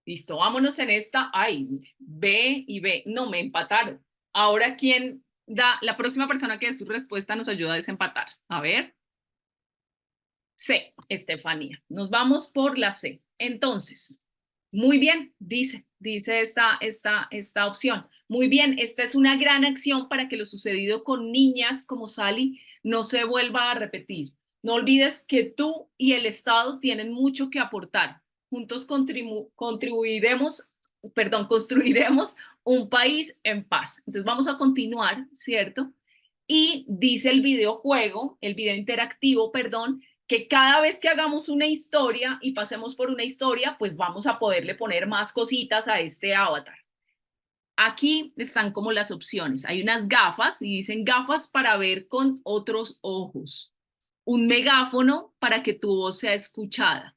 Listo, vámonos en esta. Ay, B y B. No, me empataron. Ahora, ¿quién da? La próxima persona que dé su respuesta nos ayuda a desempatar. A ver. C, Estefanía. Nos vamos por la C. Entonces, muy bien, dice esta opción. Muy bien, esta es una gran acción para que lo sucedido con niñas como Sally no se vuelva a repetir. No olvides que tú y el Estado tienen mucho que aportar. Juntos construiremos un país en paz. Entonces vamos a continuar, ¿cierto? Y dice el video interactivo, perdón, que cada vez que hagamos una historia y pasemos por una historia, pues vamos a poderle poner más cositas a este avatar. Aquí están como las opciones. Hay unas gafas y dicen gafas para ver con otros ojos. Un megáfono para que tu voz sea escuchada.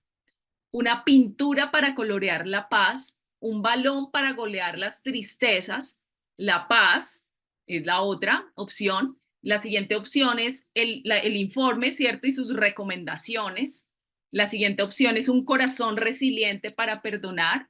Una pintura para colorear la paz. Un balón para golear las tristezas. La paz es la otra opción. La siguiente opción es el informe, ¿cierto? Y sus recomendaciones. La siguiente opción es un corazón resiliente para perdonar.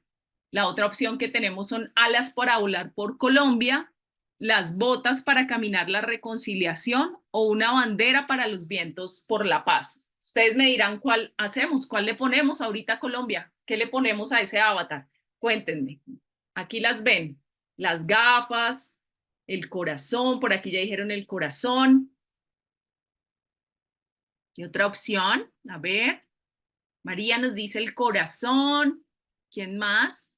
La otra opción que tenemos son alas para volar por Colombia, las botas para caminar la reconciliación o una bandera para los vientos por la paz. Ustedes me dirán cuál hacemos, cuál le ponemos ahorita a Colombia, qué le ponemos a ese avatar. Cuéntenme. Aquí las ven, las gafas, el corazón, por aquí ya dijeron el corazón. ¿Y otra opción? A ver, María nos dice el corazón. ¿Quién más?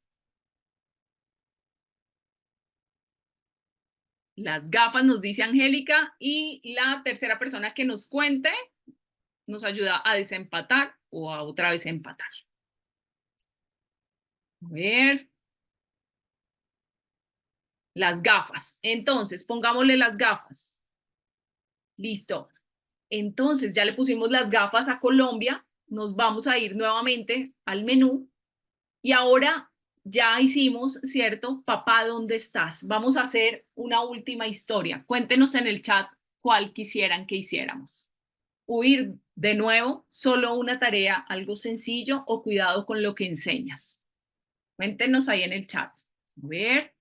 Las gafas nos dice Angélica y la tercera persona que nos cuente nos ayuda a desempatar o a otra vez empatar. A ver. Las gafas. Entonces, pongámosle las gafas. Listo. Entonces, ya le pusimos las gafas a Colombia. Nos vamos a ir nuevamente al menú. Y ahora ya hicimos, ¿cierto? Papá, ¿dónde estás? Vamos a hacer una última historia. Cuéntenos en el chat cuál quisieran que hiciéramos. Huir de nuevo, solo una tarea, algo sencillo o cuidado con lo que enseñas. Cuéntenos ahí en el chat. A ver.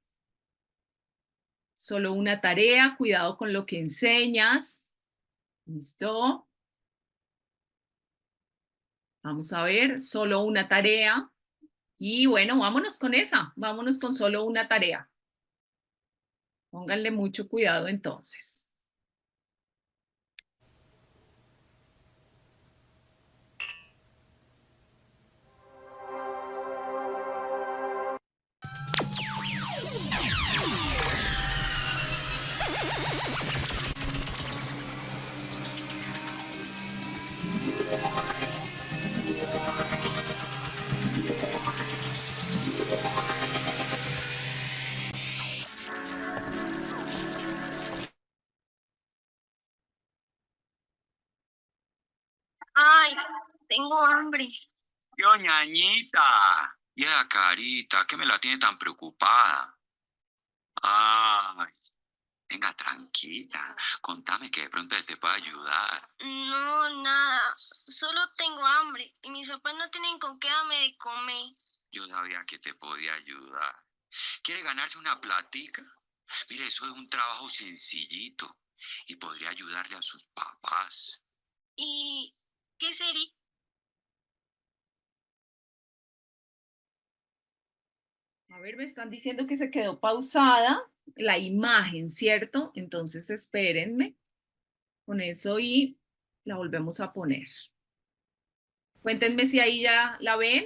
Solo una tarea, cuidado con lo que enseñas. ¿Listo? Vamos a ver, solo una tarea. Y bueno, vámonos con esa. Vámonos con solo una tarea. Pónganle mucho cuidado entonces. Ay, tengo hambre. Yo, ñañita, y esa carita, ¿qué me la tiene tan preocupada? Ay, venga, tranquila, contame que de pronto te puedo ayudar. No, nada. Solo tengo hambre y mis papás no tienen con qué darme de comer. Yo sabía que te podía ayudar. ¿Quiere ganarse una platica? Mire, eso es un trabajo sencillito. y podría ayudarle a sus papás. ¿Y qué sería? A ver, me están diciendo que se quedó pausada la imagen, ¿cierto? Entonces espérenme con eso y la volvemos a poner. Cuéntenme si ahí ya la ven.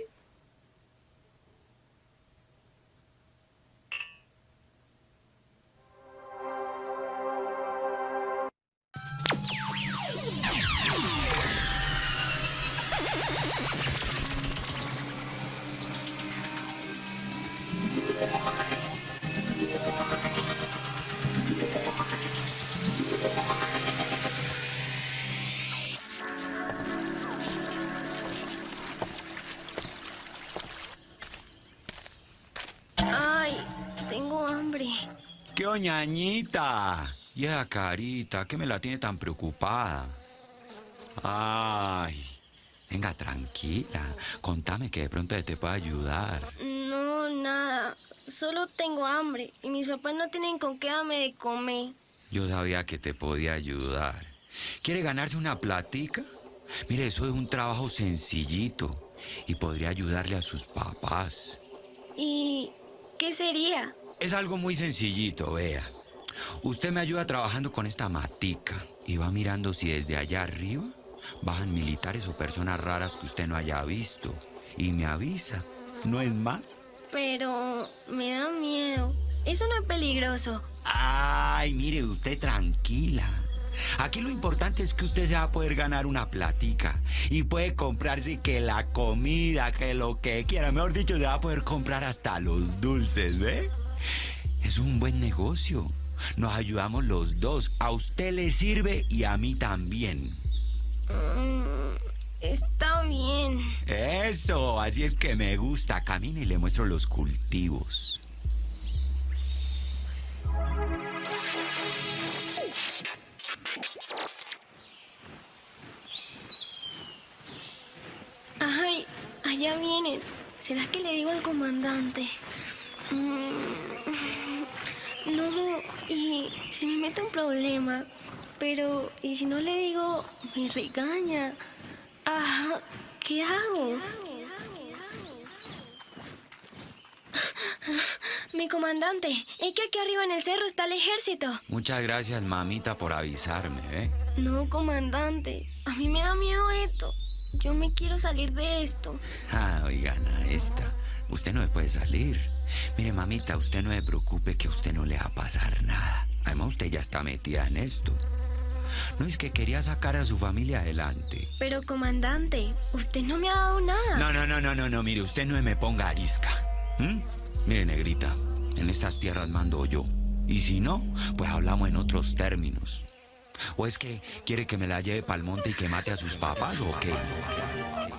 Ay, tengo hambre. ¡Qué oñañita! Y esa carita, ¿qué me la tiene tan preocupada? Ay, venga, tranquila. Contame que de pronto te puedo ayudar. No, nada. Solo tengo hambre y mis papás no tienen con qué darme de comer. Yo sabía que te podía ayudar. ¿Quiere ganarse una platica? Mire, eso es un trabajo sencillito y podría ayudarle a sus papás. ¿Y qué sería? Es algo muy sencillito, vea. Usted me ayuda trabajando con esta matica y va mirando si desde allá arriba bajan militares o personas raras que usted no haya visto. Y me avisa, ¿no es más? Pero me da miedo. Eso no es peligroso. Ay, mire, usted tranquila. Aquí lo importante es que usted se va a poder ganar una platica y puede comprarse que la comida, que lo que quiera. Mejor dicho, se va a poder comprar hasta los dulces, ¿ve? Es un buen negocio. Nos ayudamos los dos. A usted le sirve y a mí también. Está bien. Eso, así es que me gusta. Camine y le muestro los cultivos. Ay, allá vienen. ¿Será que le digo al comandante? No, y si me meto un problema, pero ¿y si no le digo, me regaña? Ah, ¿qué hago? Mi comandante, es que aquí arriba en el cerro está el ejército. Muchas gracias, mamita, por avisarme, ¿eh? No, comandante, a mí me da miedo esto. Yo me quiero salir de esto. Ah, oigan, a esta. Usted no me puede salir. Mire, mamita, usted no se preocupe que a usted no le va a pasar nada. Además, usted ya está metida en esto. No es que quería sacar a su familia adelante. Pero, comandante, usted no me ha dado nada. No, mire, usted no me ponga arisca. Mire, negrita, en estas tierras mando yo. Y si no, pues hablamos en otros términos. ¿O es que quiere que me la lleve pa'l monte y que mate a sus papás o qué?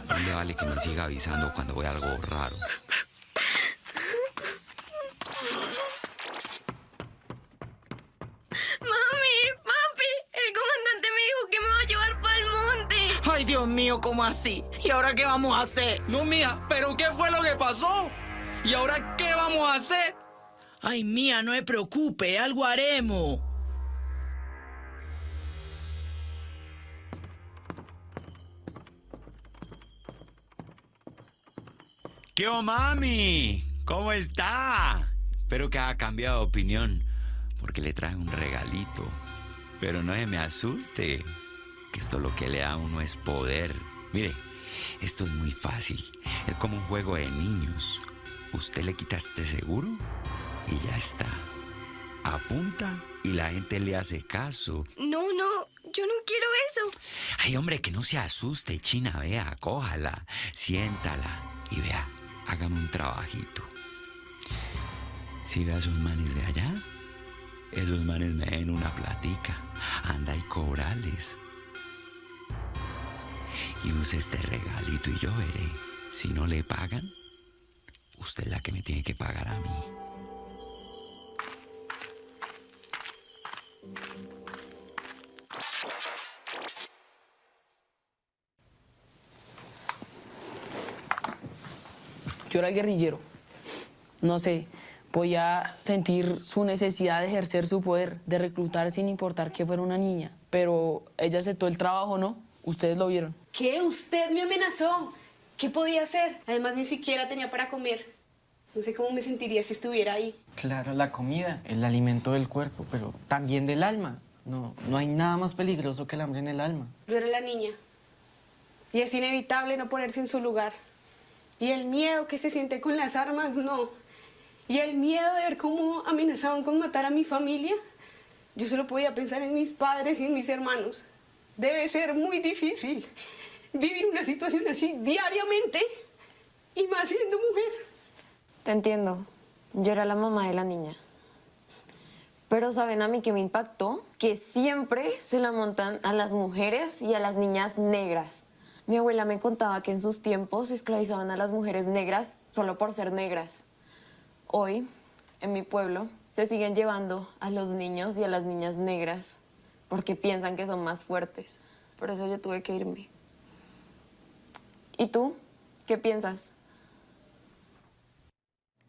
No le vale que me siga avisando cuando vea algo raro. Mami, papi, el comandante me dijo que me va a llevar pa'l monte. Ay, Dios mío, ¿cómo así? ¿Y ahora qué vamos a hacer? No, mija, ¿pero qué fue lo que pasó? ¿Y ahora qué vamos a hacer? Ay, mía, no se preocupe, algo haremos. ¿Qué onda, mami? ¿Cómo está? Espero que haya cambiado de opinión, porque le traje un regalito. Pero no se me asuste, que esto lo que le da a uno es poder. Mire, esto es muy fácil. Es como un juego de niños. Usted le quita este seguro y ya está. Apunta y la gente le hace caso. No, yo no quiero eso. Ay, hombre, que no se asuste, China, vea, cójala, siéntala y vea, hágame un trabajito. Si ve a esos manes de allá, esos manes me den una platica, anda y cobrales. Y use este regalito y yo veré, si no le pagan, usted es la que me tiene que pagar a mí. Yo era guerrillero. No sé, Podía sentir su necesidad de ejercer su poder, de reclutar sin importar que fuera una niña. Pero ella aceptó el trabajo, ¿no? Ustedes lo vieron. ¿Qué? Usted me amenazó. ¿Qué podía hacer? Además, ni siquiera tenía para comer. No sé cómo me sentiría si estuviera ahí. Claro, la comida, el alimento del cuerpo, pero también del alma. No hay nada más peligroso que el hambre en el alma. Yo era la niña. Y es inevitable no ponerse en su lugar. Y el miedo que se siente con las armas, no. Y el miedo de ver cómo amenazaban con matar a mi familia. Yo solo podía pensar en mis padres y en mis hermanos. Debe ser muy difícil vivir una situación así diariamente y más siendo mujer. Te entiendo. Yo era la mamá de la niña. Pero ¿saben a mí qué me impactó? Que siempre se la montan a las mujeres y a las niñas negras. Mi abuela me contaba que en sus tiempos esclavizaban a las mujeres negras solo por ser negras. Hoy, en mi pueblo, se siguen llevando a los niños y a las niñas negras porque piensan que son más fuertes. Por eso yo tuve que irme. ¿Y tú? ¿Qué piensas?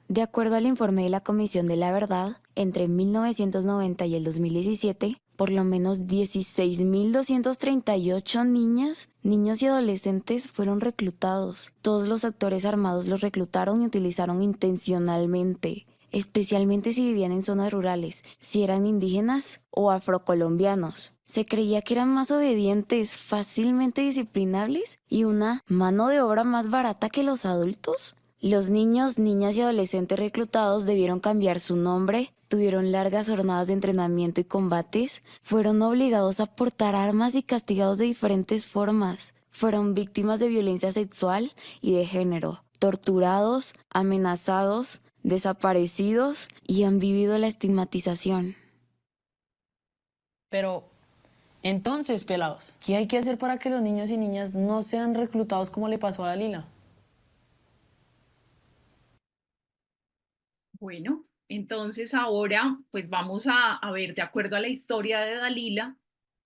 De acuerdo al informe de la Comisión de la Verdad, entre 1990 y el 2017, por lo menos 16.238 niñas, niños y adolescentes fueron reclutados. Todos los actores armados los reclutaron y utilizaron intencionalmente, especialmente si vivían en zonas rurales, si eran indígenas o afrocolombianos. Se creía que eran más obedientes, fácilmente disciplinables y una mano de obra más barata que los adultos. Los niños, niñas y adolescentes reclutados debieron cambiar su nombre, tuvieron largas jornadas de entrenamiento y combates, fueron obligados a portar armas y castigados de diferentes formas, fueron víctimas de violencia sexual y de género, torturados, amenazados, desaparecidos y han vivido la estigmatización. Pero, entonces, pelados, ¿qué hay que hacer para que los niños y niñas no sean reclutados como le pasó a Dalila? Bueno, entonces ahora pues vamos a ver, de acuerdo a la historia de Dalila,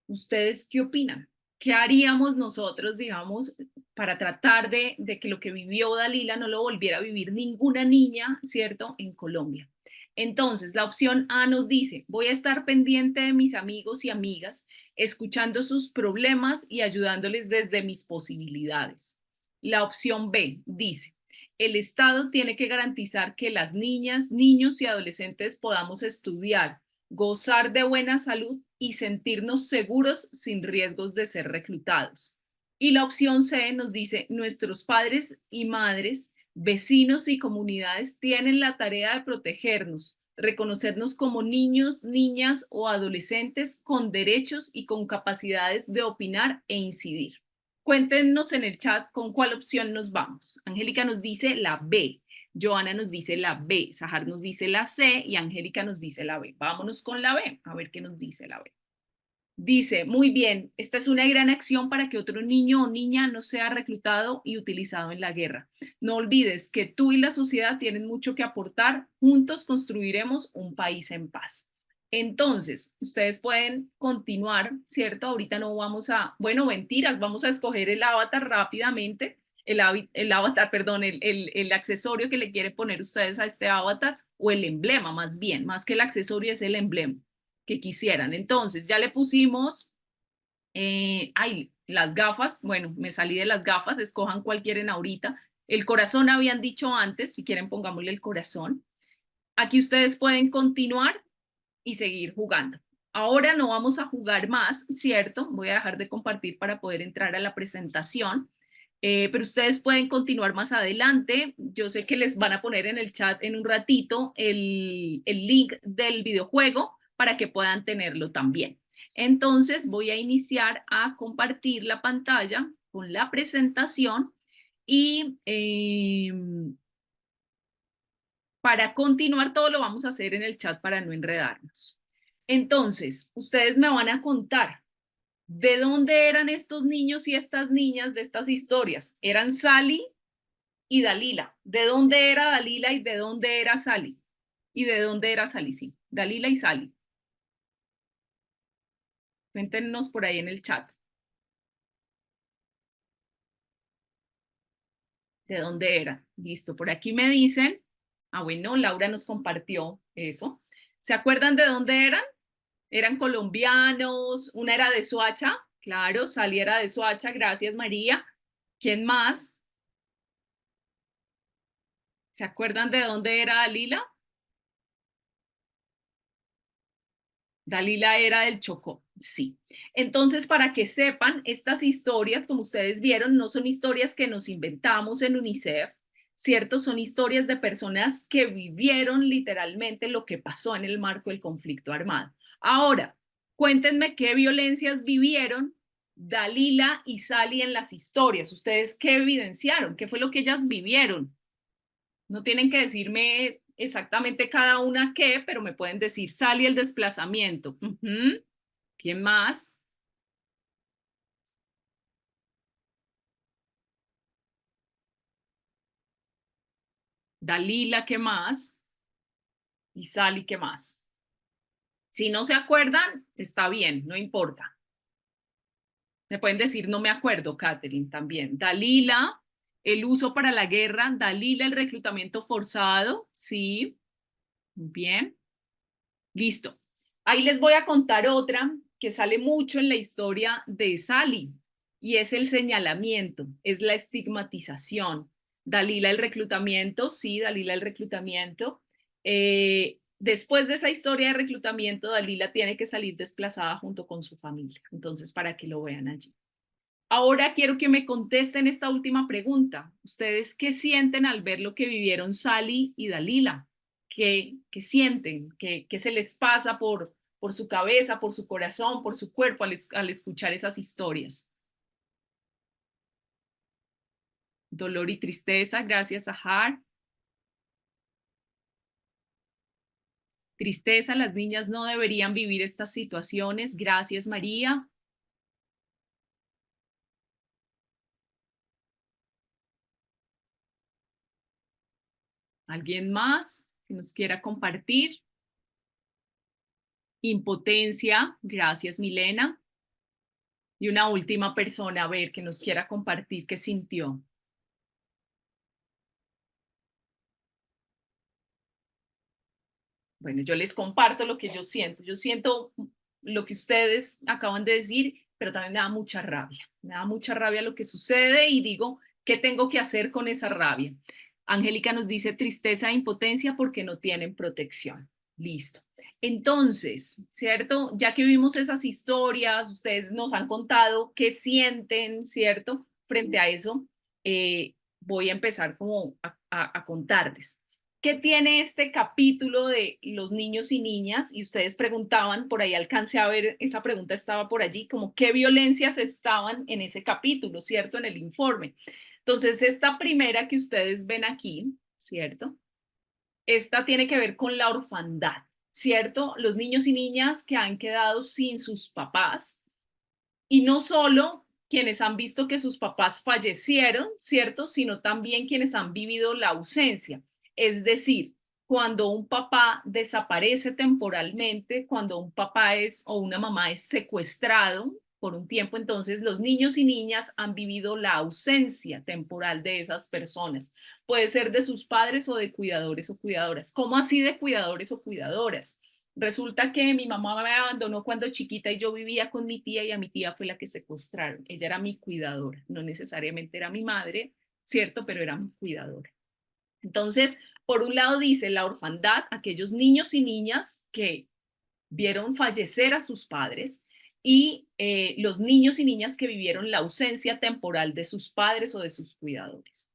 ¿ustedes qué opinan? ¿Qué haríamos nosotros, digamos, para tratar de que lo que vivió Dalila no lo volviera a vivir ninguna niña, ¿cierto?, en Colombia? Entonces, la opción A nos dice, voy a estar pendiente de mis amigos y amigas, escuchando sus problemas y ayudándoles desde mis posibilidades. La opción B dice, el Estado tiene que garantizar que las niñas, niños y adolescentes podamos estudiar, gozar de buena salud y sentirnos seguros sin riesgos de ser reclutados. Y la opción C nos dice, nuestros padres y madres, vecinos y comunidades tienen la tarea de protegernos, reconocernos como niños, niñas o adolescentes con derechos y con capacidades de opinar e incidir. Cuéntenos en el chat con cuál opción nos vamos. Angélica nos dice la B, Joana nos dice la B, Sahar nos dice la C y Angélica nos dice la B. Vámonos con la B, a ver qué nos dice la B. Dice, muy bien, esta es una gran acción para que otro niño o niña no sea reclutado y utilizado en la guerra. No olvides que tú y la sociedad tienen mucho que aportar. Juntos construiremos un país en paz. Entonces, ustedes pueden continuar, ¿cierto? Ahorita no vamos a, bueno, mentiras, vamos a escoger el avatar rápidamente, el accesorio que le quieren poner ustedes a este avatar, o el emblema más bien, más que el accesorio es el emblema que quisieran. Entonces, ya le pusimos, las gafas, bueno, me salí de las gafas, escojan cuál quieren ahorita. El corazón habían dicho antes, si quieren pongámosle el corazón. Aquí ustedes pueden continuar y seguir jugando. Ahora no vamos a jugar más, ¿cierto? Voy a dejar de compartir para poder entrar a la presentación, pero ustedes pueden continuar más adelante. Yo sé que les van a poner en el chat en un ratito el link del videojuego para que puedan tenerlo también. Entonces voy a iniciar a compartir la pantalla con la presentación y para continuar todo lo vamos a hacer en el chat para no enredarnos. Entonces, ustedes me van a contar de dónde eran estos niños y estas niñas de estas historias. Eran Sally y Dalila. ¿De dónde era Dalila y de dónde era Sally? ¿Y de dónde era Sally? Sí, Dalila y Sally. Cuéntenos por ahí en el chat. ¿De dónde era? Listo, por aquí me dicen Ah, bueno, Laura nos compartió eso. ¿Se acuerdan de dónde eran? ¿Eran colombianos? Una era de Soacha, claro, Sally era de Soacha, gracias María. ¿Quién más? ¿Se acuerdan de dónde era Dalila? Dalila era del Chocó, sí. Entonces, para que sepan, estas historias, como ustedes vieron, no son historias que nos inventamos en UNICEF, ¿cierto? Son historias de personas que vivieron literalmente lo que pasó en el marco del conflicto armado. Ahora, cuéntenme qué violencias vivieron Dalila y Sally en las historias. ¿Ustedes qué evidenciaron? ¿Qué fue lo que ellas vivieron? No tienen que decirme exactamente cada una qué, pero me pueden decir Sally el desplazamiento. ¿Quién más? Dalila, ¿qué más? Y Sally, ¿qué más? Si no se acuerdan, está bien, no importa. Me pueden decir no me acuerdo, Catherine, también. Dalila, el uso para la guerra. Dalila, el reclutamiento forzado. Sí, muy bien. Listo. Ahí les voy a contar otra que sale mucho en la historia de Sally y es el señalamiento, es la estigmatización. Dalila el reclutamiento, sí, Dalila el reclutamiento. Después de esa historia de reclutamiento, Dalila tiene que salir desplazada junto con su familia. Entonces, para que lo vean allí. Ahora quiero que me contesten esta última pregunta. ¿Ustedes qué sienten al ver lo que vivieron Sally y Dalila? ¿Qué sienten? ¿Qué se les pasa por su cabeza, por su corazón, por su cuerpo al escuchar esas historias? Dolor y tristeza, gracias a Har. Tristeza, las niñas no deberían vivir estas situaciones, gracias María. ¿Alguien más que nos quiera compartir? Impotencia, gracias Milena. Y una última persona, a ver, que nos quiera compartir qué sintió. Bueno, yo les comparto lo que yo siento. Yo siento lo que ustedes acaban de decir, pero también me da mucha rabia. Me da mucha rabia lo que sucede y digo, ¿qué tengo que hacer con esa rabia? Angélica nos dice tristeza e impotencia porque no tienen protección. Listo. Entonces, ¿cierto? Ya que vimos esas historias, ustedes nos han contado qué sienten, ¿cierto? Frente a eso, voy a empezar como a contarles. ¿Qué tiene este capítulo de los niños y niñas? Y ustedes preguntaban, por ahí alcancé a ver, esa pregunta estaba por allí, como qué violencias estaban en ese capítulo, ¿cierto? En el informe. Entonces, esta primera que ustedes ven aquí, ¿cierto? Esta tiene que ver con la orfandad, ¿cierto? Los niños y niñas que han quedado sin sus papás y no solo quienes han visto que sus papás fallecieron, ¿cierto? Sino también quienes han vivido la ausencia. Es decir, cuando un papá desaparece temporalmente, cuando un papá o una mamá es secuestrado por un tiempo, entonces los niños y niñas han vivido la ausencia temporal de esas personas. Puede ser de sus padres o de cuidadores o cuidadoras. ¿Cómo así de cuidadores o cuidadoras? Resulta que mi mamá me abandonó cuando chiquita y yo vivía con mi tía y a mi tía fue la que secuestraron. Ella era mi cuidadora, no necesariamente era mi madre, ¿cierto? Pero era mi cuidadora. Entonces, por un lado dice la orfandad, aquellos niños y niñas que vieron fallecer a sus padres y los niños y niñas que vivieron la ausencia temporal de sus padres o de sus cuidadores.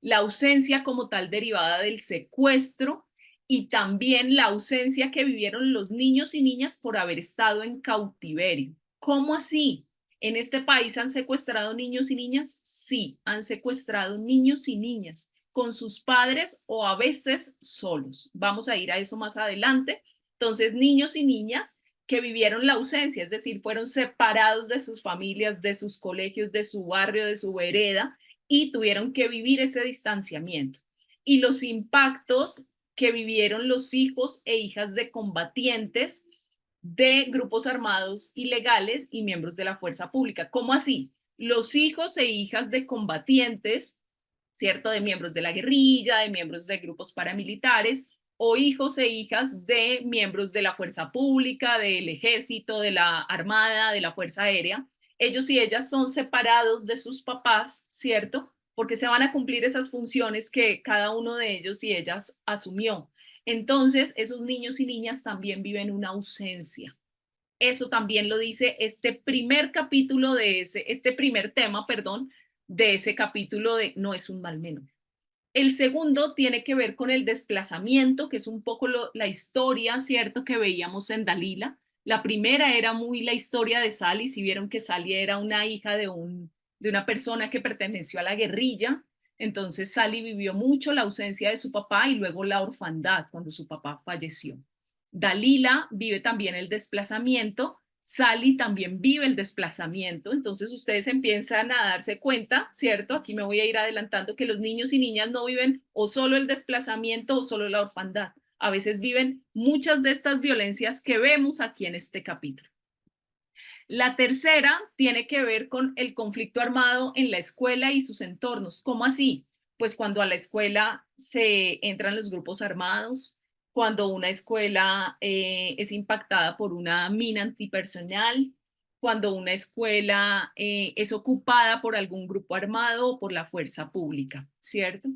La ausencia como tal derivada del secuestro y también la ausencia que vivieron los niños y niñas por haber estado en cautiverio. ¿Cómo así? ¿En este país han secuestrado niños y niñas? Sí, han secuestrado niños y niñas con sus padres o a veces solos. Vamos a ir a eso más adelante. Entonces, niños y niñas que vivieron la ausencia, es decir, fueron separados de sus familias, de sus colegios, de su barrio, de su vereda y tuvieron que vivir ese distanciamiento. Y los impactos que vivieron los hijos e hijas de combatientes de grupos armados ilegales y miembros de la fuerza pública. ¿Cómo así? Los hijos e hijas de combatientes ¿cierto? De miembros de la guerrilla, de miembros de grupos paramilitares o hijos e hijas de miembros de la fuerza pública, del ejército, de la armada, de la fuerza aérea. Ellos y ellas son separados de sus papás, ¿cierto? Porque se van a cumplir esas funciones que cada uno de ellos y ellas asumió. Entonces, esos niños y niñas también viven una ausencia. Eso también lo dice este primer capítulo este primer tema, perdón, de ese capítulo de No es un mal menor. El segundo tiene que ver con el desplazamiento, que es un poco la historia, ¿cierto?, que veíamos en Dalila. La primera era muy la historia de Sally, si vieron que Sally era una hija de una persona que perteneció a la guerrilla. Entonces Sally vivió mucho la ausencia de su papá y luego la orfandad cuando su papá falleció. Dalila vive también el desplazamiento. Sally también vive el desplazamiento, entonces ustedes empiezan a darse cuenta, ¿cierto? Aquí me voy a ir adelantando que los niños y niñas no viven o solo el desplazamiento o solo la orfandad. A veces viven muchas de estas violencias que vemos aquí en este capítulo. La tercera tiene que ver con el conflicto armado en la escuela y sus entornos. ¿Cómo así? Pues cuando a la escuela se entran los grupos armados, cuando una escuela es impactada por una mina antipersonal, cuando una escuela es ocupada por algún grupo armado o por la fuerza pública, ¿cierto?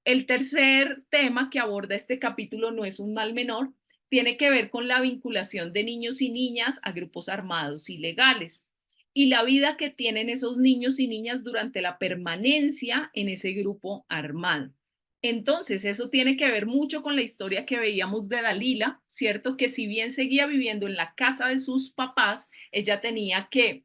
El tercer tema que aborda este capítulo No es un mal menor, tiene que ver con la vinculación de niños y niñas a grupos armados ilegales y la vida que tienen esos niños y niñas durante la permanencia en ese grupo armado. Entonces, eso tiene que ver mucho con la historia que veíamos de Dalila, ¿cierto? Que si bien seguía viviendo en la casa de sus papás, ella tenía que,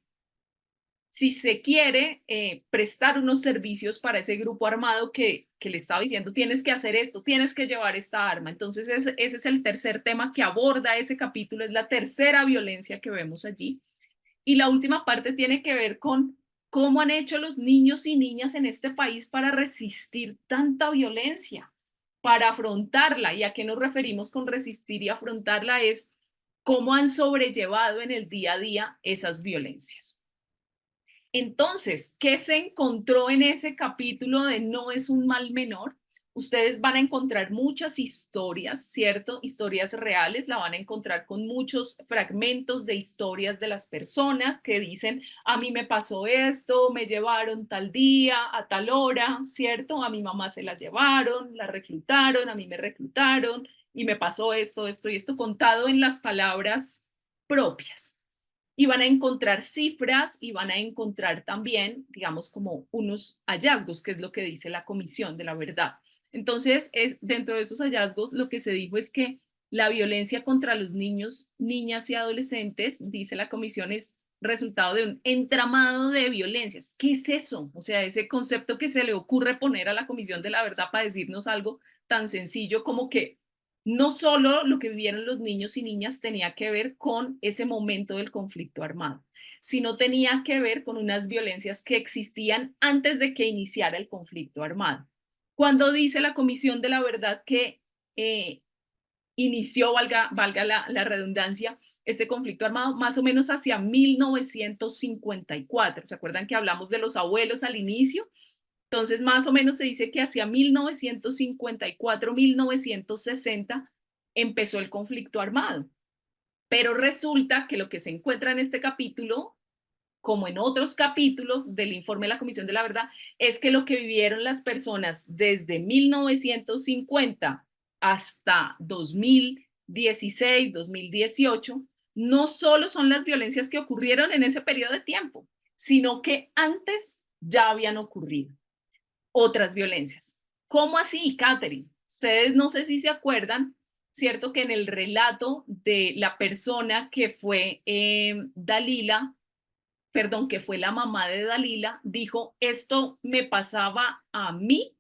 si se quiere, prestar unos servicios para ese grupo armado que le estaba diciendo, tienes que hacer esto, tienes que llevar esta arma. Entonces, ese es el tercer tema que aborda ese capítulo, es la tercera violencia que vemos allí. Y la última parte tiene que ver con cómo han hecho los niños y niñas en este país para resistir tanta violencia, para afrontarla. ¿Y a qué nos referimos con resistir y afrontarla? Es cómo han sobrellevado en el día a día esas violencias. Entonces, ¿qué se encontró en ese capítulo de No es un mal menor? Ustedes van a encontrar muchas historias, ¿cierto? Historias reales, la van a encontrar con muchos fragmentos de historias de las personas que dicen, a mí me pasó esto, me llevaron tal día, a tal hora, ¿cierto? A mi mamá se la llevaron, la reclutaron, a mí me reclutaron y me pasó esto, esto y esto, contado en las palabras propias. Y van a encontrar cifras y van a encontrar también, digamos, como unos hallazgos, que es lo que dice la Comisión de la Verdad. Entonces, dentro de esos hallazgos, lo que se dijo es que la violencia contra los niños, niñas y adolescentes, dice la Comisión, es resultado de un entramado de violencias. ¿Qué es eso? O sea, ese concepto que se le ocurre poner a la Comisión de la Verdad para decirnos algo tan sencillo como que no solo lo que vivieron los niños y niñas tenía que ver con ese momento del conflicto armado, sino tenía que ver con unas violencias que existían antes de que iniciara el conflicto armado. Cuando dice la Comisión de la Verdad que inició, valga la redundancia, este conflicto armado más o menos hacia 1954. ¿Se acuerdan que hablamos de los abuelos al inicio? Entonces, más o menos se dice que hacia 1954, 1960 empezó el conflicto armado. Pero resulta que lo que se encuentra en este capítulo, como en otros capítulos del informe de la Comisión de la Verdad, es que lo que vivieron las personas desde 1950 hasta 2016, 2018, no solo son las violencias que ocurrieron en ese periodo de tiempo, sino que antes ya habían ocurrido otras violencias. ¿Cómo así, Catherine? Ustedes no sé si se acuerdan, ¿cierto? Que en el relato de la persona que fue Dalila, perdón, que fue la mamá de Dalila, dijo, esto me pasaba a mí,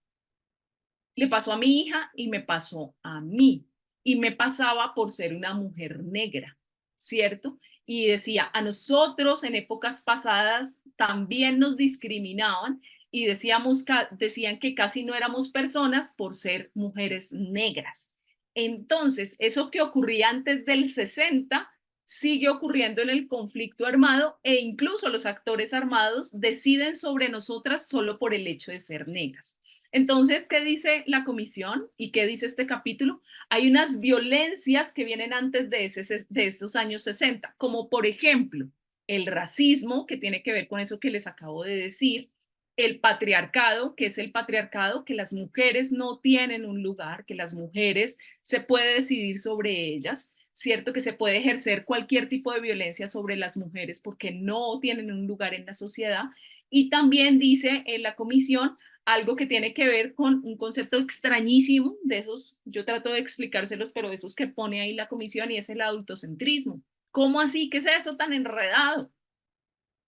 le pasó a mi hija y me pasó a mí. Y me pasaba por ser una mujer negra, ¿cierto? Y decía, a nosotros en épocas pasadas también nos discriminaban y decían que casi no éramos personas por ser mujeres negras. Entonces, eso que ocurría antes del 60 sigue ocurriendo en el conflicto armado e incluso los actores armados deciden sobre nosotras solo por el hecho de ser negras. Entonces, ¿qué dice la comisión y qué dice este capítulo? Hay unas violencias que vienen antes de esos años 60, como por ejemplo el racismo, que tiene que ver con eso que les acabo de decir, el patriarcado, que es el patriarcado, que las mujeres no tienen un lugar, que las mujeres se puede decidir sobre ellas, cierto que se puede ejercer cualquier tipo de violencia sobre las mujeres porque no tienen un lugar en la sociedad. Y también dice en la comisión algo que tiene que ver con un concepto extrañísimo de esos, yo trato de explicárselos, pero de esos que pone ahí la comisión, y es el adultocentrismo. ¿Cómo así? ¿Qué es eso tan enredado?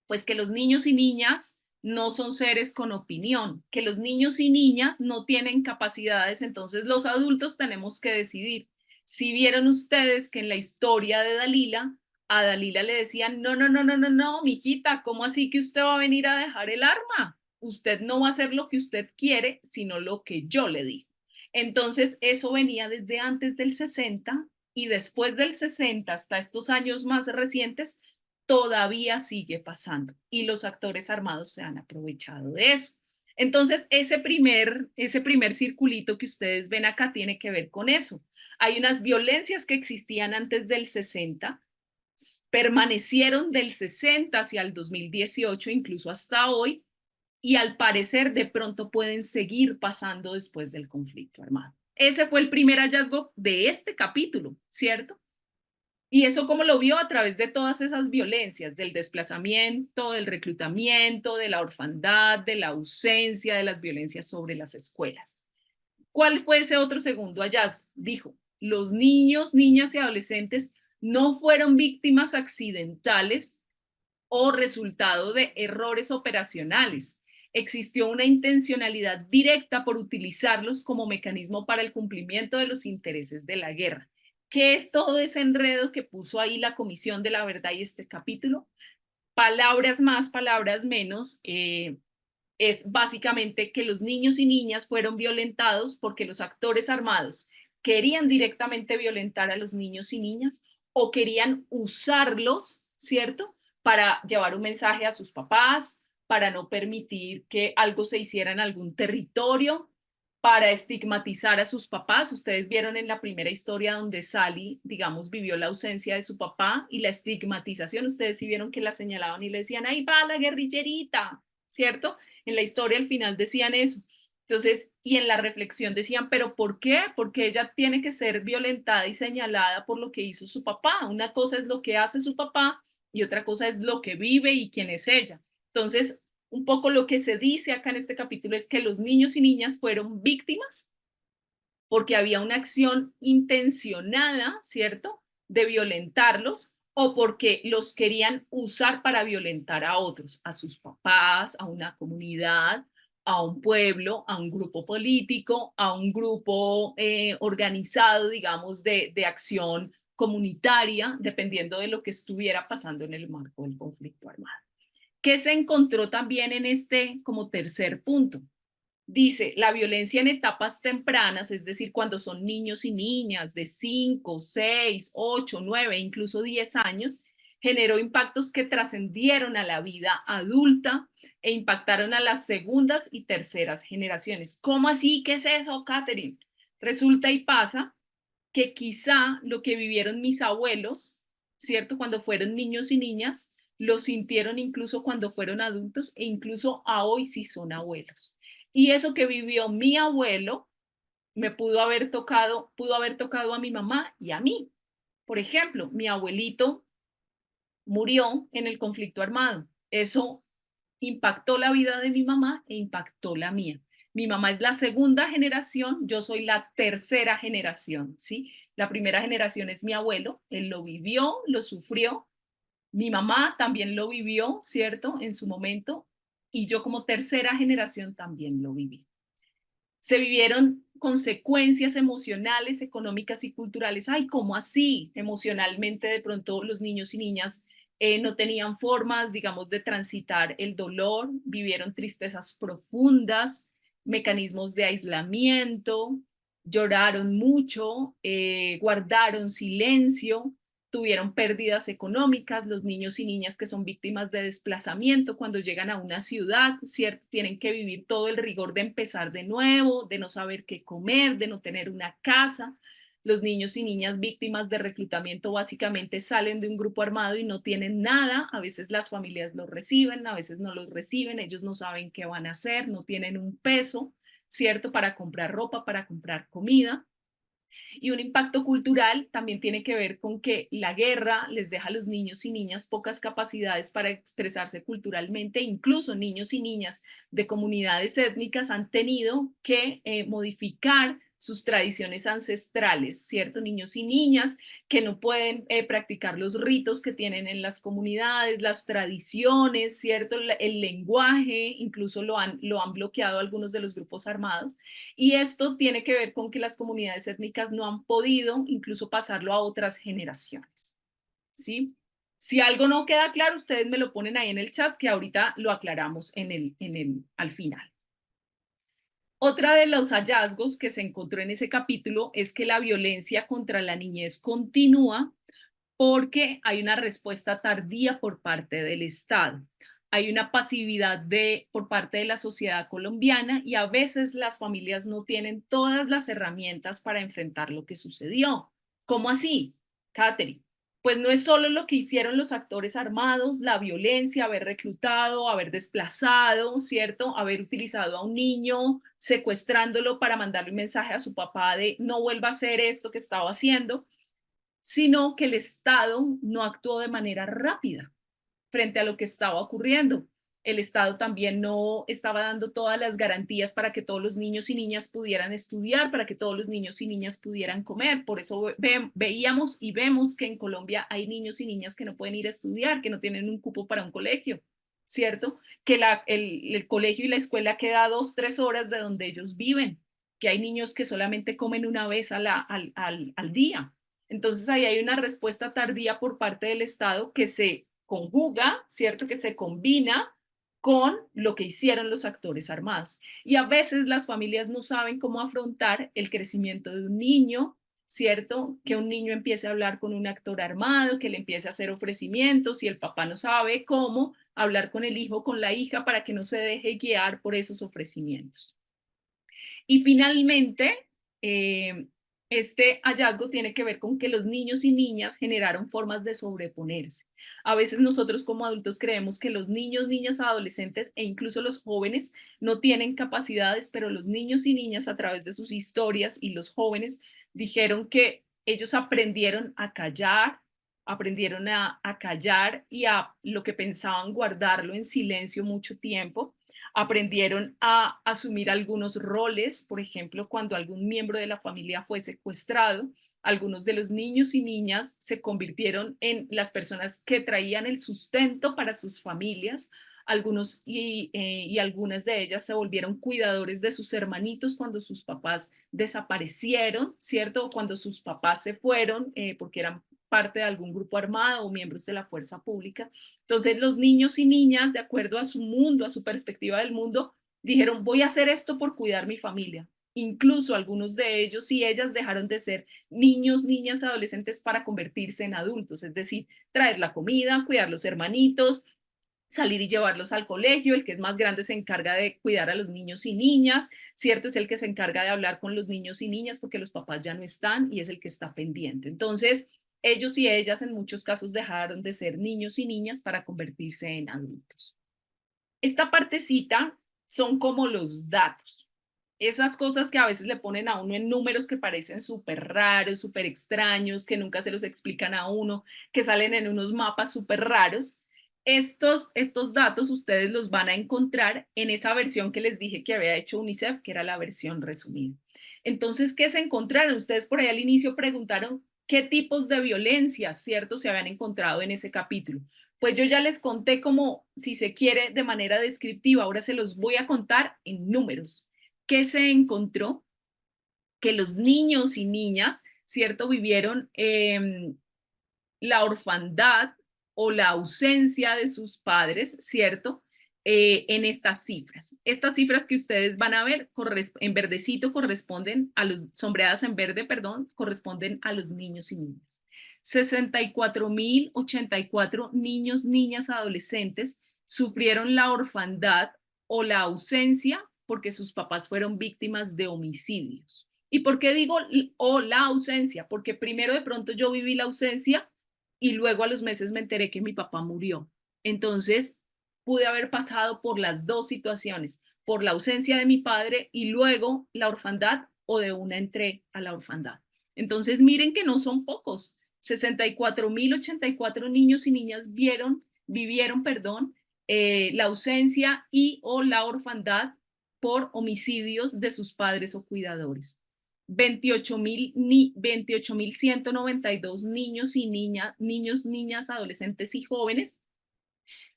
Pues que los niños y niñas no son seres con opinión, que los niños y niñas no tienen capacidades, entonces los adultos tenemos que decidir. Si vieron ustedes que en la historia de Dalila, a Dalila le decían, no, mijita, ¿cómo así que usted va a venir a dejar el arma? Usted no va a hacer lo que usted quiere, sino lo que yo le digo. Entonces eso venía desde antes del 60 y después del 60 hasta estos años más recientes, todavía sigue pasando y los actores armados se han aprovechado de eso. Entonces, ese primer circulito que ustedes ven acá tiene que ver con eso. Hay unas violencias que existían antes del 60, permanecieron del 60 hacia el 2018, incluso hasta hoy, y al parecer de pronto pueden seguir pasando después del conflicto armado. Ese fue el primer hallazgo de este capítulo, ¿cierto? Y eso como lo vio a través de todas esas violencias, del desplazamiento, del reclutamiento, de la orfandad, de la ausencia, de las violencias sobre las escuelas. ¿Cuál fue ese otro segundo hallazgo? Dijo, los niños, niñas y adolescentes no fueron víctimas accidentales o resultado de errores operacionales. Existió una intencionalidad directa por utilizarlos como mecanismo para el cumplimiento de los intereses de la guerra. ¿Qué es todo ese enredo que puso ahí la Comisión de la Verdad y este capítulo? Palabras más, palabras menos, es básicamente que los niños y niñas fueron violentados porque los actores armados querían directamente violentar a los niños y niñas o querían usarlos, ¿cierto?, para llevar un mensaje a sus papás, para no permitir que algo se hiciera en algún territorio, para estigmatizar a sus papás. Ustedes vieron en la primera historia donde Sally, digamos, vivió la ausencia de su papá y la estigmatización. Ustedes sí vieron que la señalaban y le decían, ahí va la guerrillerita, ¿cierto? En la historia al final decían eso. Entonces, y en la reflexión decían, ¿pero por qué? Porque ella tiene que ser violentada y señalada por lo que hizo su papá. Una cosa es lo que hace su papá y otra cosa es lo que vive y quién es ella. Entonces, un poco lo que se dice acá en este capítulo es que los niños y niñas fueron víctimas porque había una acción intencionada, ¿cierto?, de violentarlos o porque los querían usar para violentar a otros, a sus papás, a una comunidad, a un pueblo, a un grupo político, a un grupo organizado, digamos, de acción comunitaria, dependiendo de lo que estuviera pasando en el marco del conflicto armado. ¿Qué se encontró también en este como tercer punto? Dice, la violencia en etapas tempranas, es decir, cuando son niños y niñas de 5, 6, 8, 9, incluso 10 años, generó impactos que trascendieron a la vida adulta e impactaron a las segundas y terceras generaciones. ¿Cómo así? ¿Qué es eso, Catherine? Resulta y pasa que quizá lo que vivieron mis abuelos, ¿cierto?, cuando fueron niños y niñas, lo sintieron incluso cuando fueron adultos e incluso a hoy sí son abuelos. Y eso que vivió mi abuelo me pudo haber tocado a mi mamá y a mí. Por ejemplo, mi abuelito murió en el conflicto armado. Eso impactó la vida de mi mamá e impactó la mía. Mi mamá es la segunda generación, yo soy la tercera generación, ¿sí? La primera generación es mi abuelo, él lo vivió, lo sufrió. Mi mamá también lo vivió, ¿cierto?, en su momento, y yo como tercera generación también lo viví. Se vivieron consecuencias emocionales, económicas y culturales. Ay, ¿cómo así? Emocionalmente de pronto los niños y niñas no tenían formas, digamos, de transitar el dolor, vivieron tristezas profundas, mecanismos de aislamiento, lloraron mucho, guardaron silencio. tuvieron pérdidas económicas, los niños y niñas que son víctimas de desplazamiento cuando llegan a una ciudad, ¿cierto? Tienen que vivir todo el rigor de empezar de nuevo, de no saber qué comer, de no tener una casa. Los niños y niñas víctimas de reclutamiento básicamente salen de un grupo armado y no tienen nada. A veces las familias los reciben, a veces no los reciben, ellos no saben qué van a hacer, no tienen un peso, ¿cierto? Para comprar ropa, para comprar comida. Y un impacto cultural también tiene que ver con que la guerra les deja a los niños y niñas pocas capacidades para expresarse culturalmente. Incluso niños y niñas de comunidades étnicas han tenido que modificar sus tradiciones ancestrales, ¿cierto? Niños y niñas que no pueden practicar los ritos que tienen en las comunidades, las tradiciones, ¿cierto? El lenguaje, incluso lo han bloqueado algunos de los grupos armados. Y esto tiene que ver con que las comunidades étnicas no han podido incluso pasarlo a otras generaciones, ¿sí? Si algo no queda claro, ustedes me lo ponen ahí en el chat, que ahorita lo aclaramos al final. Otra de los hallazgos que se encontró en ese capítulo es que la violencia contra la niñez continúa porque hay una respuesta tardía por parte del Estado. Hay una pasividad por parte de la sociedad colombiana y a veces las familias no tienen todas las herramientas para enfrentar lo que sucedió. ¿Cómo así, Katherine? Pues no es solo lo que hicieron los actores armados, la violencia, haber reclutado, haber desplazado, ¿cierto? Haber utilizado a un niño, secuestrándolo para mandarle un mensaje a su papá de no vuelva a hacer esto que estaba haciendo, sino que el Estado no actuó de manera rápida frente a lo que estaba ocurriendo. El Estado también no estaba dando todas las garantías para que todos los niños y niñas pudieran estudiar, para que todos los niños y niñas pudieran comer. Por eso veíamos y vemos que en Colombia hay niños y niñas que no pueden ir a estudiar, que no tienen un cupo para un colegio, ¿cierto? Que el colegio y la escuela queda 2-3 horas de donde ellos viven, que hay niños que solamente comen una vez al día. Entonces ahí hay una respuesta tardía por parte del Estado que se conjuga, ¿cierto? Que se combina con lo que hicieron los actores armados. Y a veces las familias no saben cómo afrontar el crecimiento de un niño, ¿cierto? Que un niño empiece a hablar con un actor armado, que le empiece a hacer ofrecimientos y el papá no sabe cómo hablar con el hijo, con la hija, para que no se deje guiar por esos ofrecimientos. Y finalmente, este hallazgo tiene que ver con que los niños y niñas generaron formas de sobreponerse. A veces nosotros como adultos creemos que los niños, niñas, adolescentes e incluso los jóvenes no tienen capacidades, pero los niños y niñas a través de sus historias y los jóvenes dijeron que ellos aprendieron a callar y a lo que pensaban guardarlo en silencio mucho tiempo. Aprendieron a asumir algunos roles, por ejemplo, cuando algún miembro de la familia fue secuestrado, algunos de los niños y niñas se convirtieron en las personas que traían el sustento para sus familias, algunos y algunas de ellas se volvieron cuidadores de sus hermanitos cuando sus papás desaparecieron, ¿cierto? Cuando sus papás se fueron porque eran parte de algún grupo armado o miembros de la fuerza pública. Entonces los niños y niñas, de acuerdo a su mundo, a su perspectiva del mundo, dijeron, voy a hacer esto por cuidar mi familia. Incluso algunos de ellos y ellas dejaron de ser niños, niñas, adolescentes para convertirse en adultos, es decir, traer la comida, cuidar los hermanitos, salir y llevarlos al colegio. El que es más grande se encarga de cuidar a los niños y niñas, ¿cierto? Es el que se encarga de hablar con los niños y niñas porque los papás ya no están y es el que está pendiente. Entonces, ellos y ellas en muchos casos dejaron de ser niños y niñas para convertirse en adultos. Esta partecita son como los datos. Esas cosas que a veces le ponen a uno en números que parecen súper raros, súper extraños, que nunca se los explican a uno, que salen en unos mapas súper raros. Estos datos ustedes los van a encontrar en esa versión que les dije que había hecho UNICEF, que era la versión resumida. Entonces, ¿qué se encontraron? Ustedes por ahí al inicio preguntaron qué tipos de violencia, ¿cierto?, se habían encontrado en ese capítulo. Pues yo ya les conté como, si se quiere, de manera descriptiva. Ahora se los voy a contar en números. ¿Qué se encontró? Que los niños y niñas, ¿cierto?, vivieron la orfandad o la ausencia de sus padres, ¿cierto?, en estas cifras. Estas cifras que ustedes van a ver en verdecito corresponden a los, sombreadas en verde, perdón, corresponden a los niños y niñas. 64.084 niños, niñas, adolescentes sufrieron la orfandad o la ausencia porque sus papás fueron víctimas de homicidios. ¿Y por qué digo o la ausencia? Porque primero de pronto yo viví la ausencia y luego a los meses me enteré que mi papá murió. Entonces pude haber pasado por las dos situaciones, por la ausencia de mi padre y luego la orfandad, o de una entré a la orfandad. Entonces miren que no son pocos. 64.084 niños y niñas vivieron la ausencia y o la orfandad por homicidios de sus padres o cuidadores. 28.192 niños y niñas, adolescentes y jóvenes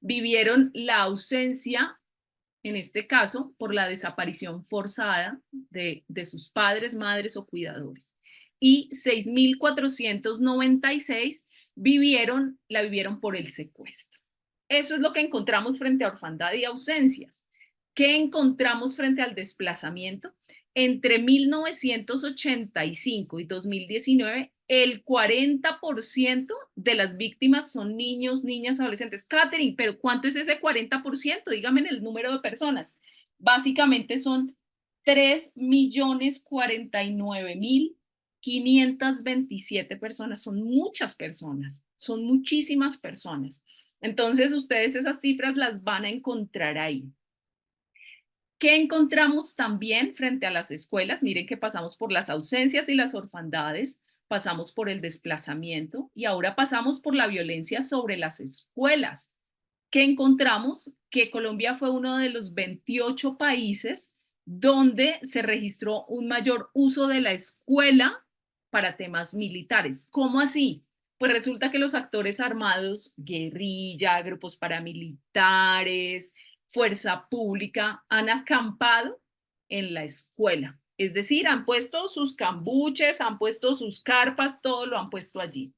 vivieron la ausencia, en este caso, por la desaparición forzada de sus padres, madres o cuidadores. Y 6.496 la vivieron por el secuestro. Eso es lo que encontramos frente a orfandad y ausencias. ¿Qué encontramos frente al desplazamiento? Entre 1985 y 2019, el 40% de las víctimas son niños, niñas, adolescentes. Catherine, ¿pero cuánto es ese 40%? Dígame el número de personas. Básicamente son 3.049.527 personas. Son muchas personas, son muchísimas personas. Entonces, ustedes esas cifras las van a encontrar ahí. ¿Qué encontramos también frente a las escuelas? Miren que pasamos por las ausencias y las orfandades, pasamos por el desplazamiento y ahora pasamos por la violencia sobre las escuelas. ¿Qué encontramos? Que Colombia fue uno de los 28 países donde se registró un mayor uso de la escuela para temas militares. ¿Cómo así? Pues resulta que los actores armados, guerrilla, grupos paramilitares, fuerza pública, han acampado en la escuela. Es decir, han puesto sus cambuches, han puesto sus carpas, todo lo han puesto allí.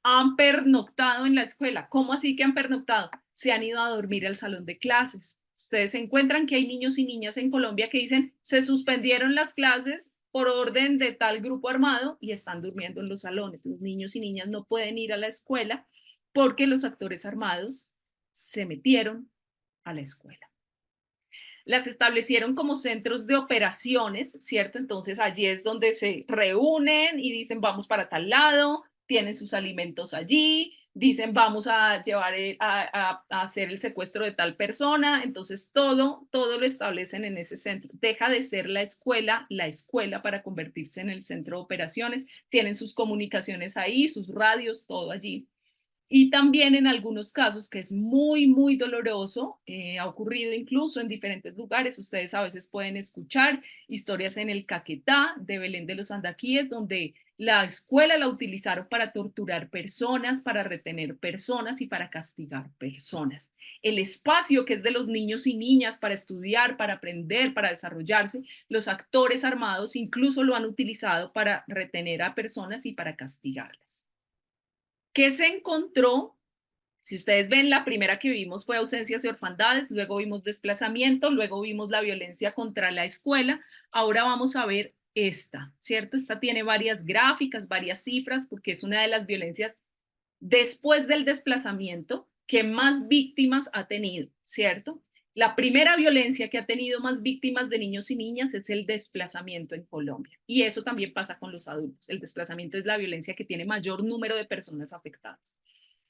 Han pernoctado en la escuela. ¿Cómo así que han pernoctado? Se han ido a dormir al salón de clases. Ustedes se encuentran que hay niños y niñas en Colombia que dicen, se suspendieron las clases por orden de tal grupo armado y están durmiendo en los salones. Los niños y niñas no pueden ir a la escuela porque los actores armados se metieron a la escuela. Las establecieron como centros de operaciones, ¿cierto? Entonces allí es donde se reúnen y dicen vamos para tal lado, tienen sus alimentos allí, dicen vamos a llevar a hacer el secuestro de tal persona, entonces todo lo establecen en ese centro. Deja de ser la escuela para convertirse en el centro de operaciones, tienen sus comunicaciones ahí, sus radios, todo allí. Y también en algunos casos, que es muy, muy doloroso, ha ocurrido incluso en diferentes lugares. Ustedes a veces pueden escuchar historias en el Caquetá de Belén de los Andaquíes, donde la escuela la utilizaron para torturar personas, para retener personas y para castigar personas. El espacio que es de los niños y niñas para estudiar, para aprender, para desarrollarse, los actores armados incluso lo han utilizado para retener a personas y para castigarlas. ¿Qué se encontró? Si ustedes ven, la primera que vimos fue ausencias y orfandades, luego vimos desplazamiento, luego vimos la violencia contra la escuela. Ahora vamos a ver esta, ¿cierto? Esta tiene varias gráficas, varias cifras, porque es una de las violencias después del desplazamiento que más víctimas ha tenido, ¿cierto? La primera violencia que ha tenido más víctimas de niños y niñas es el desplazamiento en Colombia. Y eso también pasa con los adultos. El desplazamiento es la violencia que tiene mayor número de personas afectadas.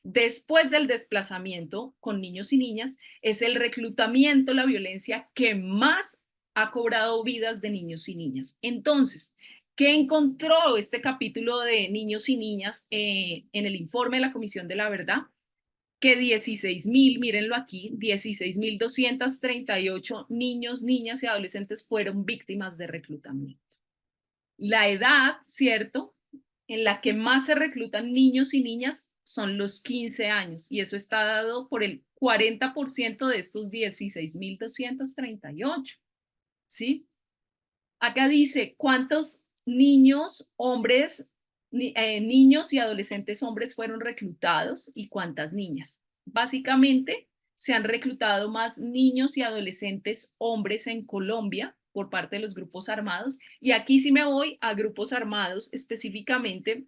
Después del desplazamiento con niños y niñas es el reclutamiento, la violencia que más ha cobrado vidas de niños y niñas. Entonces, ¿qué encontró este capítulo de niños y niñas en el informe de la Comisión de la Verdad? Que 16.000, mírenlo aquí, 16.238 niños, niñas y adolescentes fueron víctimas de reclutamiento. La edad, ¿cierto?, en la que más se reclutan niños y niñas son los 15 años, y eso está dado por el 40% de estos 16.238, ¿sí? Acá dice, ¿cuántos niños, hombres, niños y adolescentes hombres fueron reclutados y cuántas niñas? Básicamente se han reclutado más niños y adolescentes hombres en Colombia por parte de los grupos armados, y aquí sí me voy a grupos armados específicamente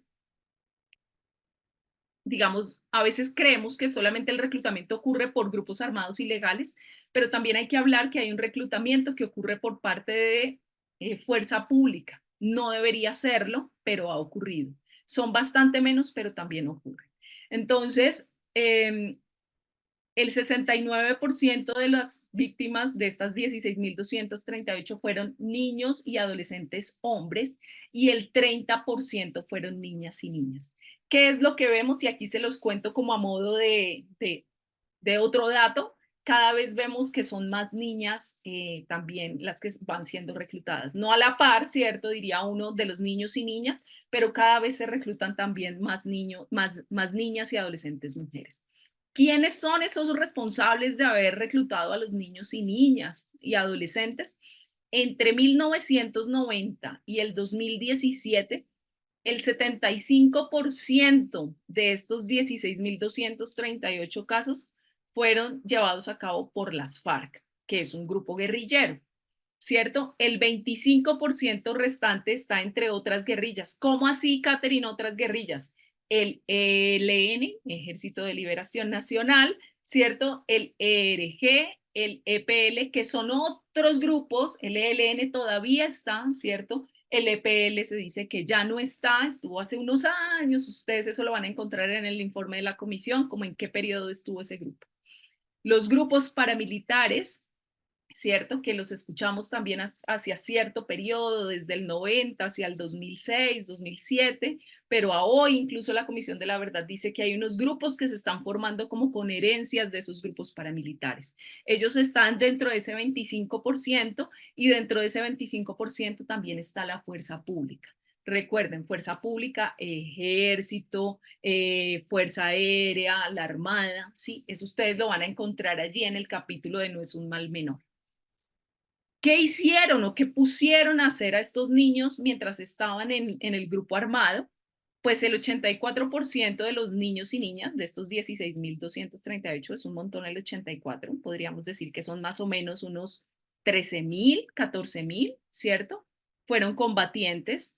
digamos, a veces creemos que solamente el reclutamiento ocurre por grupos armados ilegales, pero también hay que hablar que hay un reclutamiento que ocurre por parte de fuerza pública. No debería serlo, pero ha ocurrido. Son bastante menos, pero también ocurre. Entonces, el 69% de las víctimas de estas 16.238 fueron niños y adolescentes hombres y el 30% fueron niñas y niñas. ¿Qué es lo que vemos? Y aquí se los cuento como a modo de otro dato. Cada vez vemos que son más niñas también las que van siendo reclutadas. No a la par, ¿cierto? Diría uno de los niños y niñas, pero cada vez se reclutan también más niñas y adolescentes mujeres. ¿Quiénes son esos responsables de haber reclutado a los niños y niñas y adolescentes? Entre 1990 y el 2017, el 75% de estos 16.238 casos fueron llevados a cabo por las FARC, que es un grupo guerrillero, ¿cierto? El 25% restante está entre otras guerrillas. ¿Cómo así, Catherine, otras guerrillas? El ELN, Ejército de Liberación Nacional, ¿cierto? El ERG, el EPL, que son otros grupos. El ELN todavía está, ¿cierto? El EPL se dice que ya no está, estuvo hace unos años, ustedes eso lo van a encontrar en el informe de la comisión, como en qué periodo estuvo ese grupo. Los grupos paramilitares, ¿cierto? Que los escuchamos también hacia cierto periodo, desde el 90 hacia el 2006, 2007, pero a hoy incluso la Comisión de la Verdad dice que hay unos grupos que se están formando como con herencias de esos grupos paramilitares. Ellos están dentro de ese 25% y dentro de ese 25% también está la fuerza pública. Recuerden, fuerza pública, ejército, fuerza aérea, la armada, ¿sí? Eso ustedes lo van a encontrar allí en el capítulo de No es un mal menor. ¿Qué hicieron o qué pusieron a hacer a estos niños mientras estaban en el grupo armado? Pues el 84% de los niños y niñas, de estos 16.238, es un montón el 84, podríamos decir que son más o menos unos 13.000, 14.000, ¿cierto? Fueron combatientes.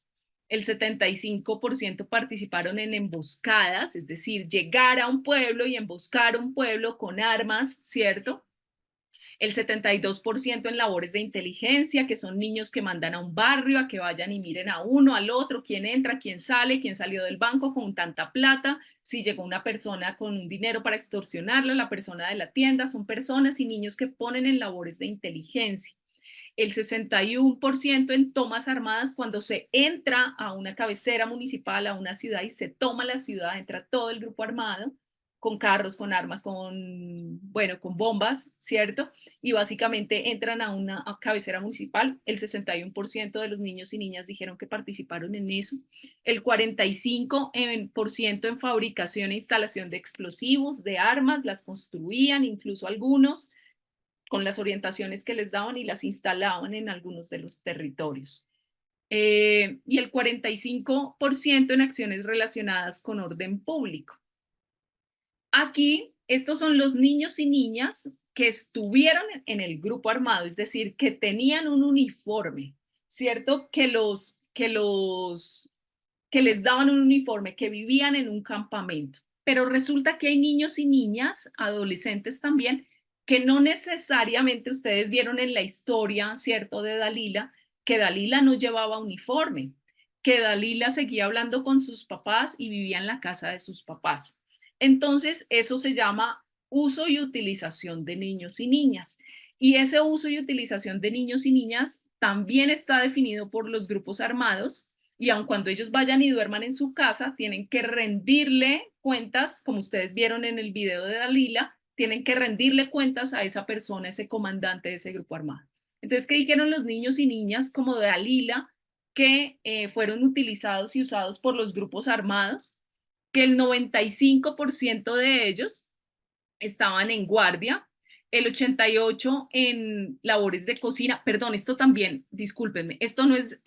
El 75% participaron en emboscadas, es decir, llegar a un pueblo y emboscar un pueblo con armas, ¿cierto? El 72% en labores de inteligencia, que son niños que mandan a un barrio a que vayan y miren a uno, al otro, quién entra, quién sale, quién salió del banco con tanta plata, si llegó una persona con un dinero para extorsionarla, la persona de la tienda, son personas y niños que ponen en labores de inteligencia. El 61% en tomas armadas, cuando se entra a una cabecera municipal, a una ciudad y se toma la ciudad, entra todo el grupo armado, con carros, con armas, con bombas, ¿cierto? Y básicamente entran a una cabecera municipal. El 61% de los niños y niñas dijeron que participaron en eso. El 45% en fabricación e instalación de explosivos, de armas, las construían, incluso algunos, con las orientaciones que les daban y las instalaban en algunos de los territorios. Y el 45% en acciones relacionadas con orden público. Aquí, estos son los niños y niñas que estuvieron en el grupo armado, es decir, que tenían un uniforme, ¿cierto? Que les daban un uniforme, que vivían en un campamento. Pero resulta que hay niños y niñas, adolescentes también, que no necesariamente ustedes vieron en la historia, ¿cierto?, de Dalila, que Dalila no llevaba uniforme, que Dalila seguía hablando con sus papás y vivía en la casa de sus papás. Entonces, eso se llama uso y utilización de niños y niñas. Y ese uso y utilización de niños y niñas también está definido por los grupos armados, y aun cuando ellos vayan y duerman en su casa, tienen que rendirle cuentas, como ustedes vieron en el video de Dalila, tienen que rendirle cuentas a esa persona, ese comandante de ese grupo armado. Entonces, ¿qué dijeron los niños y niñas como de Dalila que fueron utilizados y usados por los grupos armados? Que el 95% de ellos estaban en guardia, el 88% en labores de cocina. Perdón, esto también, discúlpenme, esto no es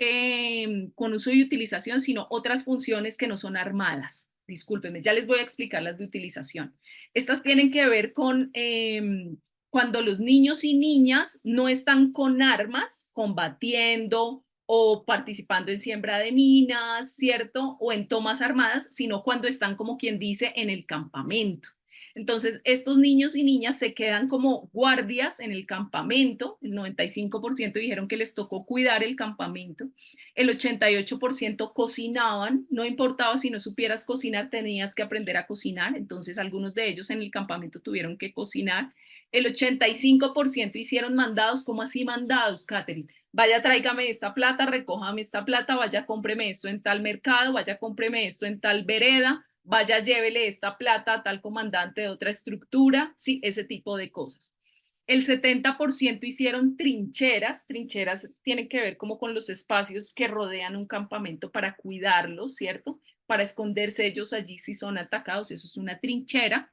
con uso y utilización, sino otras funciones que no son armadas. Discúlpenme, ya les voy a explicar las de utilización. Estas tienen que ver con cuando los niños y niñas no están con armas, combatiendo, o participando en siembra de minas, ¿cierto? O en tomas armadas, sino cuando están, como quien dice, en el campamento. Entonces, estos niños y niñas se quedan como guardias en el campamento. El 95% dijeron que les tocó cuidar el campamento. El 88% cocinaban. No importaba si no supieras cocinar, tenías que aprender a cocinar. Entonces, algunos de ellos en el campamento tuvieron que cocinar. El 85% hicieron mandados. ¿Cómo así mandados, Catherine? Vaya, tráigame esta plata, recójame esta plata, vaya, cómpreme esto en tal mercado, vaya, cómpreme esto en tal vereda, vaya, llévele esta plata a tal comandante de otra estructura, sí, ese tipo de cosas. El 70% hicieron trincheras. Trincheras tienen que ver como con los espacios que rodean un campamento para cuidarlos, ¿cierto? Para esconderse ellos allí si son atacados, eso es una trinchera.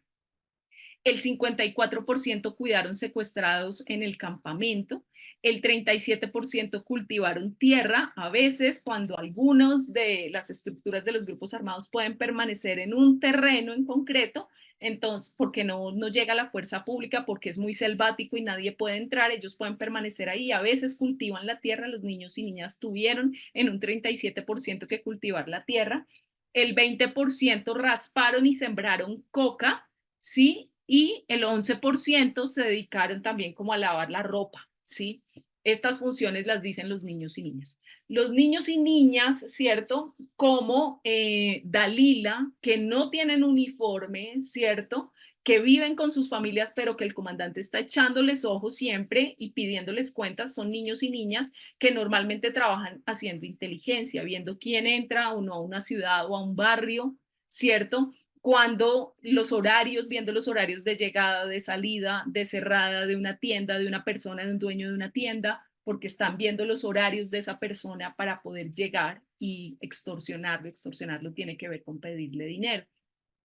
El 54% cuidaron secuestrados en el campamento. El 37% cultivaron tierra. A veces, cuando algunos de las estructuras de los grupos armados pueden permanecer en un terreno en concreto, entonces, porque no llega la fuerza pública, porque es muy selvático y nadie puede entrar, ellos pueden permanecer ahí. A veces cultivan la tierra. Los niños y niñas tuvieron en un 37% que cultivar la tierra. El 20% rasparon y sembraron coca, ¿sí? Y el 11% se dedicaron también como a lavar la ropa, ¿sí? Estas funciones las dicen los niños y niñas. Los niños y niñas, ¿cierto? Como Dalila, que no tienen uniforme, ¿cierto? Que viven con sus familias, pero que el comandante está echándoles ojos siempre y pidiéndoles cuentas, son niños y niñas que normalmente trabajan haciendo inteligencia, viendo quién entra o no a una ciudad o a un barrio, ¿cierto? Cuando los horarios, viendo los horarios de llegada, de salida, de cerrada de una tienda, de una persona, de un dueño de una tienda, porque están viendo los horarios de esa persona para poder llegar y extorsionarlo. Extorsionarlo tiene que ver con pedirle dinero.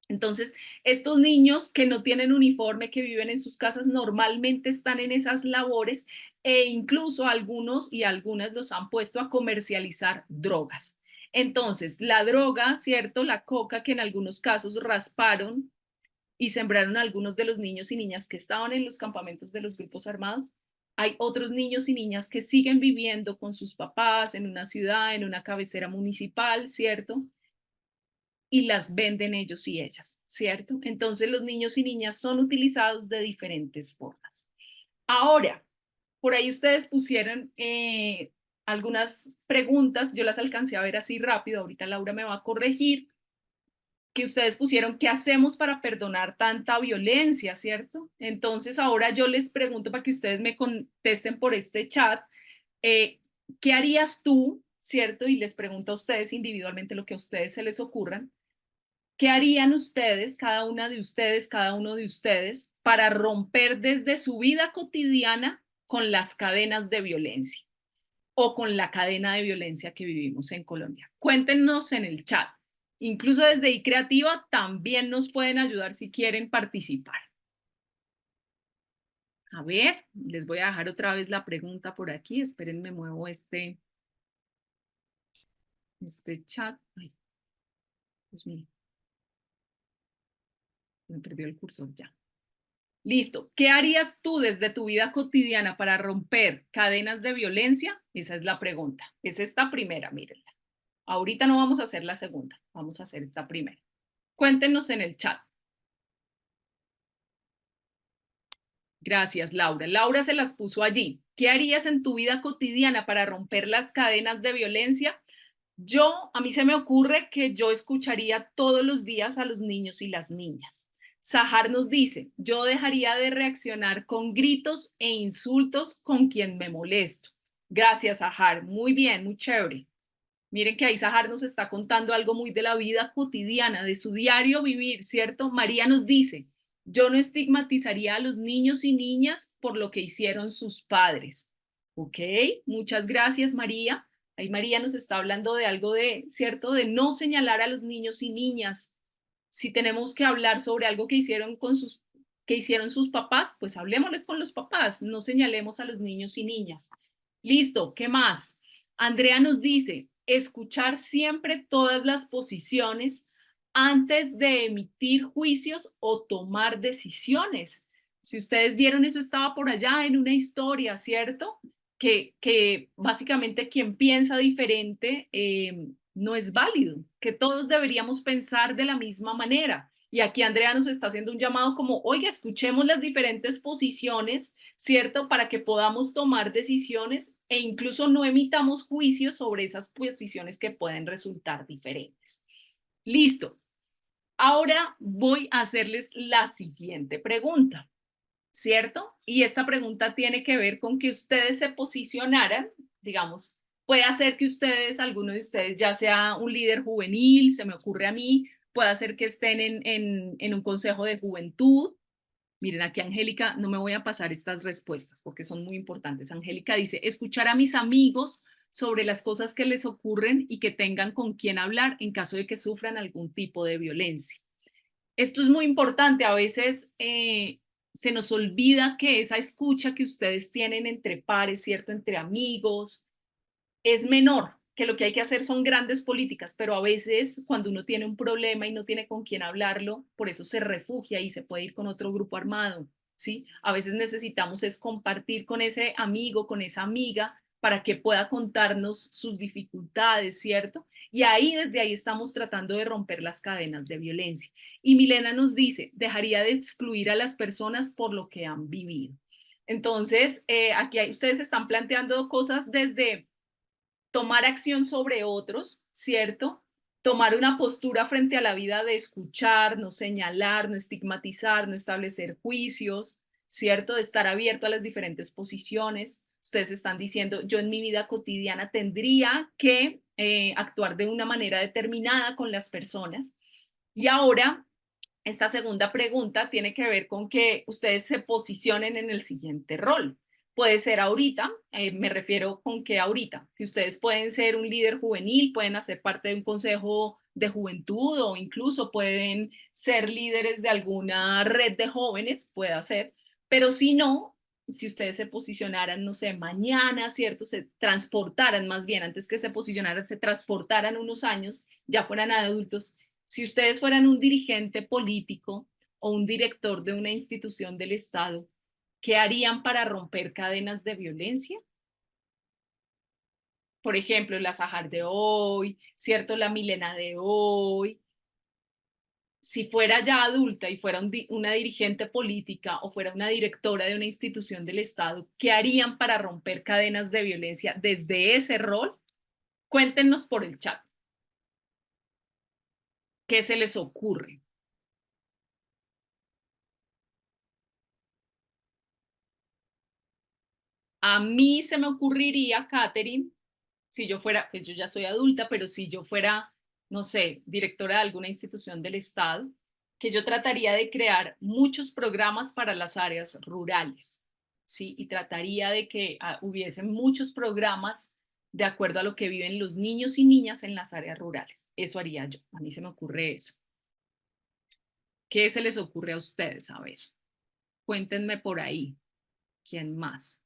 Entonces, estos niños que no tienen uniforme, que viven en sus casas, normalmente están en esas labores e incluso algunos y algunas los han puesto a comercializar drogas. Entonces, la droga, ¿cierto? La coca que en algunos casos rasparon y sembraron a algunos de los niños y niñas que estaban en los campamentos de los grupos armados. Hay otros niños y niñas que siguen viviendo con sus papás en una ciudad, en una cabecera municipal, ¿cierto? Y las venden ellos y ellas, ¿cierto? Entonces los niños y niñas son utilizados de diferentes formas. Ahora, por ahí ustedes pusieron algunas preguntas, yo las alcancé a ver así rápido, ahorita Laura me va a corregir, que ustedes pusieron, ¿qué hacemos para perdonar tanta violencia, cierto? Entonces ahora yo les pregunto para que ustedes me contesten por este chat, ¿qué harías tú, cierto? Y les pregunto a ustedes individualmente lo que a ustedes se les ocurran. ¿Qué harían ustedes, cada una de ustedes, cada uno de ustedes, para romper desde su vida cotidiana con las cadenas de violencia o con la cadena de violencia que vivimos en Colombia? Cuéntenos en el chat. Incluso desde iCreativa también nos pueden ayudar si quieren participar. A ver, les voy a dejar otra vez la pregunta por aquí. Esperen, me muevo este chat. Ay, Dios mío. Me perdió el cursor ya. Listo. ¿Qué harías tú desde tu vida cotidiana para romper cadenas de violencia? Esa es la pregunta. Es esta primera, mírenla. Ahorita no vamos a hacer la segunda, vamos a hacer esta primera. Cuéntenos en el chat. Gracias, Laura. Laura se las puso allí. ¿Qué harías en tu vida cotidiana para romper las cadenas de violencia? A mí se me ocurre que yo escucharía todos los días a los niños y las niñas. Sahar nos dice, yo dejaría de reaccionar con gritos e insultos con quien me molesto. Gracias, Sahar. Muy bien, muy chévere. Miren que ahí Sahar nos está contando algo muy de la vida cotidiana, de su diario vivir, ¿cierto? María nos dice, yo no estigmatizaría a los niños y niñas por lo que hicieron sus padres. Ok, muchas gracias, María. Ahí María nos está hablando de algo de, ¿cierto? De no señalar a los niños y niñas. Si tenemos que hablar sobre algo que hicieron sus papás, pues hablemosles con los papás, no señalemos a los niños y niñas. Listo, ¿qué más? Andrea nos dice, escuchar siempre todas las posiciones antes de emitir juicios o tomar decisiones. Si ustedes vieron, eso estaba por allá en una historia, ¿cierto? que básicamente quien piensa diferente no es válido, que todos deberíamos pensar de la misma manera. Y aquí Andrea nos está haciendo un llamado como, oiga, escuchemos las diferentes posiciones, ¿cierto? Para que podamos tomar decisiones e incluso no emitamos juicios sobre esas posiciones que pueden resultar diferentes. Listo. Ahora voy a hacerles la siguiente pregunta, ¿cierto? Y esta pregunta tiene que ver con que ustedes se posicionaran, digamos, puede hacer que ustedes, alguno de ustedes ya sea un líder juvenil, se me ocurre a mí, puede hacer que estén en un consejo de juventud. Miren, aquí Angélica, no me voy a pasar estas respuestas porque son muy importantes. Angélica dice, escuchar a mis amigos sobre las cosas que les ocurren y que tengan con quién hablar en caso de que sufran algún tipo de violencia. Esto es muy importante. A veces se nos olvida que esa escucha que ustedes tienen entre pares, ¿cierto? Entre amigos, es menor, que lo que hay que hacer son grandes políticas, pero a veces cuando uno tiene un problema y no tiene con quién hablarlo, por eso se refugia y se puede ir con otro grupo armado, ¿sí? A veces necesitamos es compartir con ese amigo, con esa amiga, para que pueda contarnos sus dificultades, ¿cierto? Y ahí, desde ahí estamos tratando de romper las cadenas de violencia. Y Milena nos dice, dejaría de excluir a las personas por lo que han vivido. Entonces, aquí ustedes están planteando cosas desde tomar acción sobre otros, ¿cierto? Tomar una postura frente a la vida de escuchar, no señalar, no estigmatizar, no establecer juicios, ¿cierto? De estar abierto a las diferentes posiciones. Ustedes están diciendo, yo en mi vida cotidiana tendría que actuar de una manera determinada con las personas. Y ahora, esta segunda pregunta tiene que ver con que ustedes se posicionen en el siguiente rol. Puede ser ahorita, me refiero con que ahorita, que ustedes pueden ser un líder juvenil, pueden hacer parte de un consejo de juventud o incluso pueden ser líderes de alguna red de jóvenes, puede ser, pero si no, si ustedes se posicionaran, no sé, mañana, ¿cierto? Se transportaran más bien, antes que se posicionaran, se transportaran unos años, ya fueran adultos. Si ustedes fueran un dirigente político o un director de una institución del Estado, ¿qué harían para romper cadenas de violencia? Por ejemplo, la Sahar de hoy, ¿cierto? La Milena de hoy. Si fuera ya adulta y fuera una dirigente política o fuera una directora de una institución del Estado, ¿qué harían para romper cadenas de violencia desde ese rol? Cuéntenos por el chat. ¿Qué se les ocurre? A mí se me ocurriría, Katherine, si yo fuera, pues yo ya soy adulta, pero si yo fuera, no sé, directora de alguna institución del Estado, que yo trataría de crear muchos programas para las áreas rurales, ¿sí? Y trataría de que hubiesen muchos programas de acuerdo a lo que viven los niños y niñas en las áreas rurales. Eso haría yo. A mí se me ocurre eso. ¿Qué se les ocurre a ustedes? A ver, cuéntenme por ahí. ¿Quién más?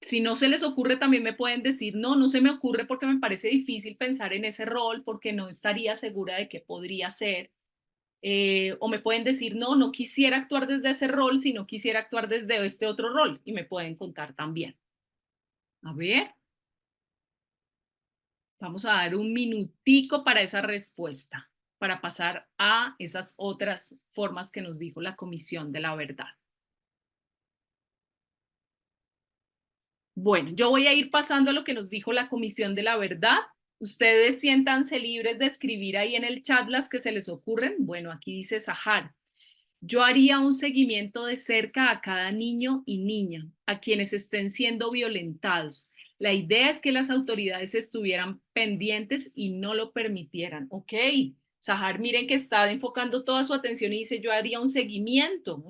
Si no se les ocurre, también me pueden decir, no, no se me ocurre porque me parece difícil pensar en ese rol, porque no estaría segura de qué podría ser. O me pueden decir, no, no quisiera actuar desde ese rol, sino quisiera actuar desde este otro rol. Y me pueden contar también. A ver. Vamos a dar un minutico para esa respuesta, para pasar a esas otras formas que nos dijo la Comisión de la Verdad. Bueno, yo voy a ir pasando a lo que nos dijo la Comisión de la Verdad. Ustedes siéntanse libres de escribir ahí en el chat las que se les ocurren. Bueno, aquí dice Sahar. Yo haría un seguimiento de cerca a cada niño y niña, a quienes estén siendo violentados. La idea es que las autoridades estuvieran pendientes y no lo permitieran. Ok, Sahar, miren que está enfocando toda su atención y dice, yo haría un seguimiento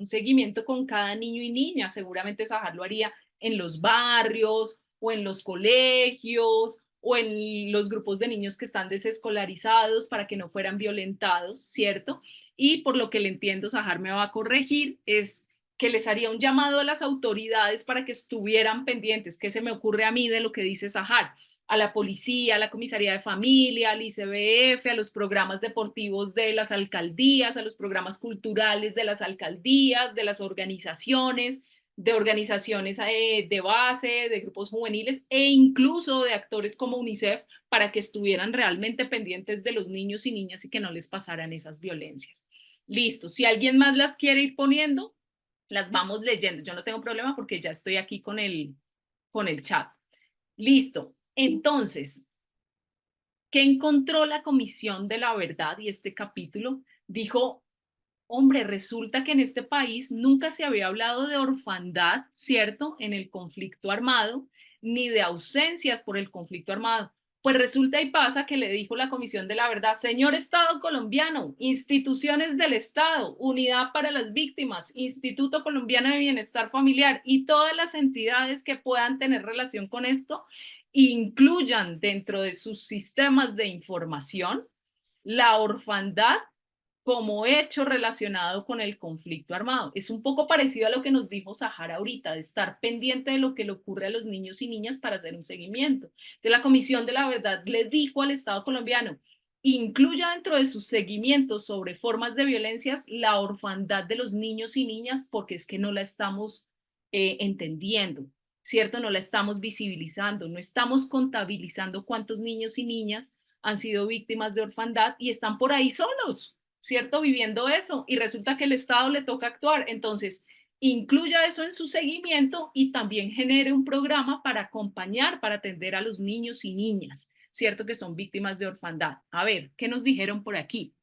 con cada niño y niña. Seguramente Sahar lo haría en los barrios o en los colegios o en los grupos de niños que están desescolarizados para que no fueran violentados, ¿cierto? Y por lo que le entiendo, Sahar me va a corregir, es que les haría un llamado a las autoridades para que estuvieran pendientes. ¿Qué se me ocurre a mí de lo que dice Sahar? A la policía, a la comisaría de familia, al ICBF, a los programas deportivos de las alcaldías, a los programas culturales de las alcaldías, de las organizaciones, de organizaciones de base, de grupos juveniles e incluso de actores como UNICEF para que estuvieran realmente pendientes de los niños y niñas y que no les pasaran esas violencias. Listo, si alguien más las quiere ir poniendo, las vamos leyendo. Yo no tengo problema porque ya estoy aquí con el chat. Listo, entonces, ¿qué encontró la Comisión de la Verdad? Y este capítulo dijo, hombre, resulta que en este país nunca se había hablado de orfandad, ¿cierto? En el conflicto armado, ni de ausencias por el conflicto armado. Pues resulta y pasa que le dijo la Comisión de la Verdad, señor Estado colombiano, instituciones del Estado, Unidad para las Víctimas, Instituto Colombiano de Bienestar Familiar y todas las entidades que puedan tener relación con esto, incluyan dentro de sus sistemas de información la orfandad como hecho relacionado con el conflicto armado. Es un poco parecido a lo que nos dijo Sahara ahorita, de estar pendiente de lo que le ocurre a los niños y niñas para hacer un seguimiento. De la Comisión de la Verdad le dijo al Estado colombiano, incluya dentro de sus seguimientos sobre formas de violencias la orfandad de los niños y niñas porque es que no la estamos entendiendo, ¿cierto? No la estamos visibilizando, no estamos contabilizando cuántos niños y niñas han sido víctimas de orfandad y están por ahí solos, ¿cierto? Viviendo eso y resulta que el Estado le toca actuar. Entonces, incluya eso en su seguimiento y también genere un programa para acompañar, para atender a los niños y niñas, ¿cierto? Que son víctimas de orfandad. A ver, ¿qué nos dijeron por aquí?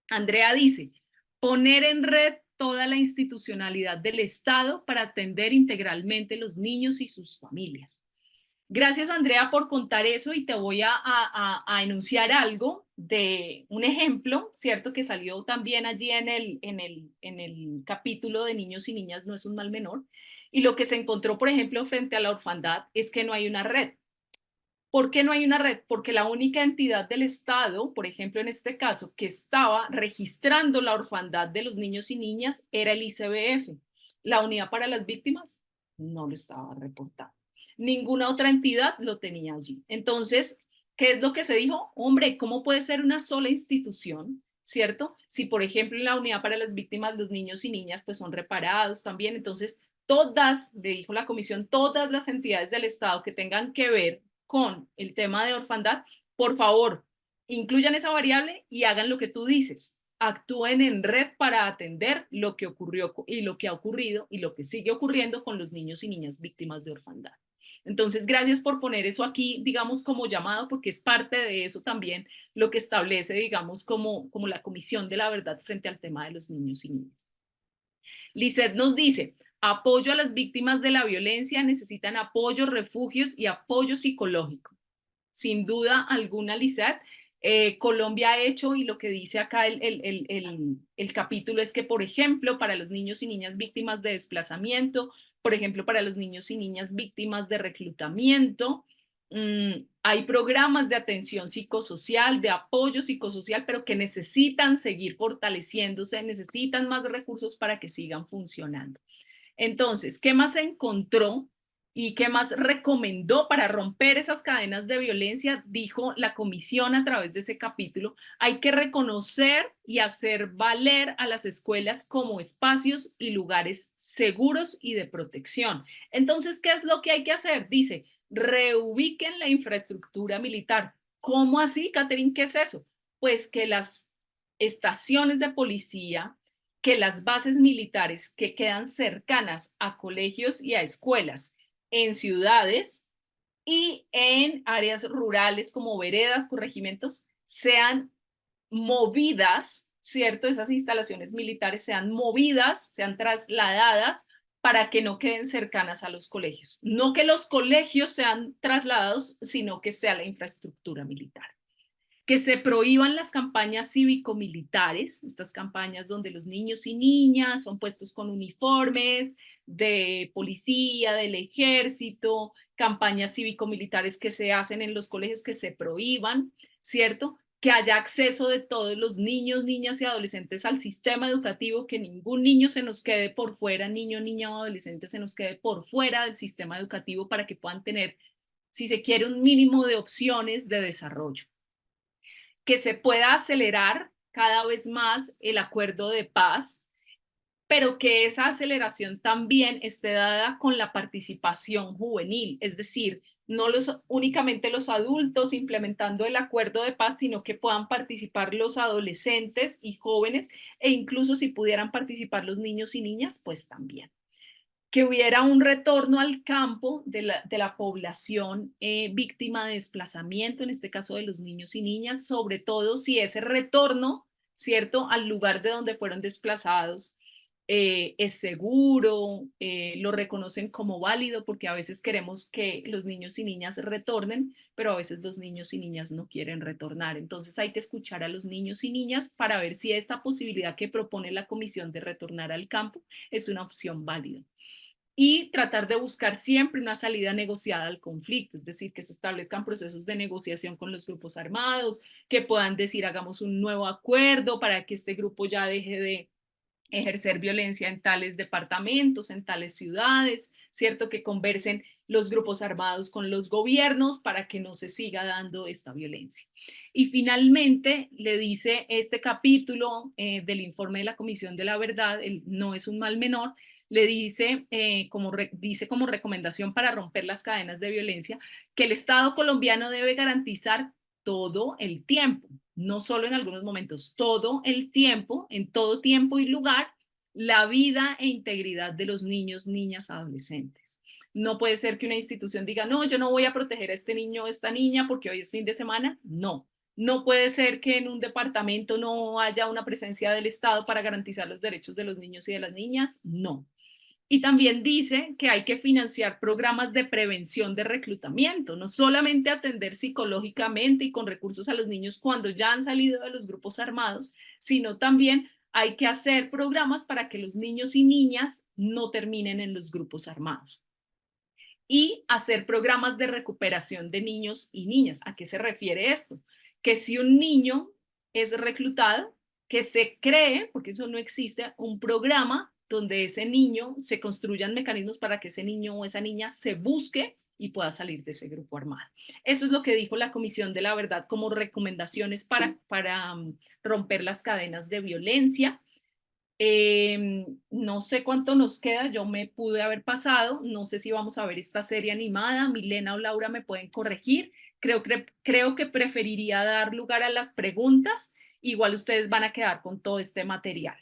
Andrea dice, poner en red toda la institucionalidad del Estado para atender integralmente los niños y sus familias. Gracias, Andrea, por contar eso y te voy a enunciar algo de un ejemplo, ¿cierto? Que salió también allí en el capítulo de Niños y Niñas no es un mal menor. Y lo que se encontró, por ejemplo, frente a la orfandad es que no hay una red. ¿Por qué no hay una red? Porque la única entidad del Estado, por ejemplo, en este caso, que estaba registrando la orfandad de los niños y niñas era el ICBF. La Unidad para las Víctimas no lo estaba reportando. Ninguna otra entidad lo tenía allí. Entonces, ¿qué es lo que se dijo? Hombre, ¿cómo puede ser una sola institución, cierto? Si, por ejemplo, en la Unidad para las Víctimas los niños y niñas pues son reparados también, entonces todas, le dijo la comisión, todas las entidades del Estado que tengan que ver con el tema de orfandad, por favor, incluyan esa variable y hagan lo que tú dices. Actúen en red para atender lo que ocurrió y lo que ha ocurrido y lo que sigue ocurriendo con los niños y niñas víctimas de orfandad. Entonces, gracias por poner eso aquí, digamos, como llamado, porque es parte de eso también lo que establece, digamos, como la Comisión de la Verdad frente al tema de los niños y niñas. Lisset nos dice, apoyo a las víctimas de la violencia necesitan apoyo, refugios y apoyo psicológico. Sin duda alguna, Lisset, Colombia ha hecho, y lo que dice acá el capítulo es que, por ejemplo, para los niños y niñas víctimas de desplazamiento, por ejemplo, para los niños y niñas víctimas de reclutamiento, hay programas de atención psicosocial, de apoyo psicosocial, pero que necesitan seguir fortaleciéndose, necesitan más recursos para que sigan funcionando. Entonces, ¿qué más encontró y qué más recomendó para romper esas cadenas de violencia? Dijo la comisión a través de ese capítulo, hay que reconocer y hacer valer a las escuelas como espacios y lugares seguros y de protección. Entonces, ¿qué es lo que hay que hacer? Dice, reubiquen la infraestructura militar. ¿Cómo así, Catherine? ¿Qué es eso? Pues que las estaciones de policía, que las bases militares que quedan cercanas a colegios y a escuelas en ciudades y en áreas rurales como veredas, corregimientos, sean movidas, ¿cierto? Esas instalaciones militares sean movidas, sean trasladadas para que no queden cercanas a los colegios. No que los colegios sean trasladados, sino que sea la infraestructura militar. Que se prohíban las campañas cívico-militares, estas campañas donde los niños y niñas son puestos con uniformes de policía, del ejército, campañas cívico-militares que se hacen en los colegios que se prohíban, ¿cierto? Que haya acceso de todos los niños, niñas y adolescentes al sistema educativo, que ningún niño se nos quede por fuera, niño, niña o adolescente se nos quede por fuera del sistema educativo para que puedan tener, si se quiere, un mínimo de opciones de desarrollo. Que se pueda acelerar cada vez más el acuerdo de paz pero que esa aceleración también esté dada con la participación juvenil, es decir, no únicamente los adultos implementando el acuerdo de paz, sino que puedan participar los adolescentes y jóvenes, e incluso si pudieran participar los niños y niñas, pues también. Que hubiera un retorno al campo de la población víctima de desplazamiento, en este caso de los niños y niñas, sobre todo si ese retorno, ¿cierto?, al lugar de donde fueron desplazados es seguro, lo reconocen como válido, porque a veces queremos que los niños y niñas retornen, pero a veces los niños y niñas no quieren retornar. Entonces hay que escuchar a los niños y niñas para ver si esta posibilidad que propone la comisión de retornar al campo es una opción válida. Y tratar de buscar siempre una salida negociada al conflicto, es decir, que se establezcan procesos de negociación con los grupos armados, que puedan decir hagamos un nuevo acuerdo para que este grupo ya deje de ejercer violencia en tales departamentos, en tales ciudades, ¿cierto? Que conversen los grupos armados con los gobiernos para que no se siga dando esta violencia. Y finalmente le dice este capítulo del informe de la Comisión de la Verdad, no es un mal menor, le dice, dice como recomendación para romper las cadenas de violencia, que el Estado colombiano debe garantizar todo el tiempo, no solo en algunos momentos, todo el tiempo, en todo tiempo y lugar, la vida e integridad de los niños, niñas, adolescentes. No puede ser que una institución diga, no, yo no voy a proteger a este niño o esta niña porque hoy es fin de semana. No. No puede ser que en un departamento no haya una presencia del Estado para garantizar los derechos de los niños y de las niñas. No. Y también dice que hay que financiar programas de prevención de reclutamiento, no solamente atender psicológicamente y con recursos a los niños cuando ya han salido de los grupos armados, sino también hay que hacer programas para que los niños y niñas no terminen en los grupos armados. Y hacer programas de recuperación de niños y niñas. ¿A qué se refiere esto? Que si un niño es reclutado, que se cree, porque eso no existe, un programa donde ese niño se construyan mecanismos para que ese niño o esa niña se busque y pueda salir de ese grupo armado. Eso es lo que dijo la Comisión de la Verdad como recomendaciones para romper las cadenas de violencia. No sé cuánto nos queda, yo me pude haber pasado, no sé si vamos a ver esta serie animada, Milena o Laura me pueden corregir, creo que preferiría dar lugar a las preguntas, igual ustedes van a quedar con todo este material.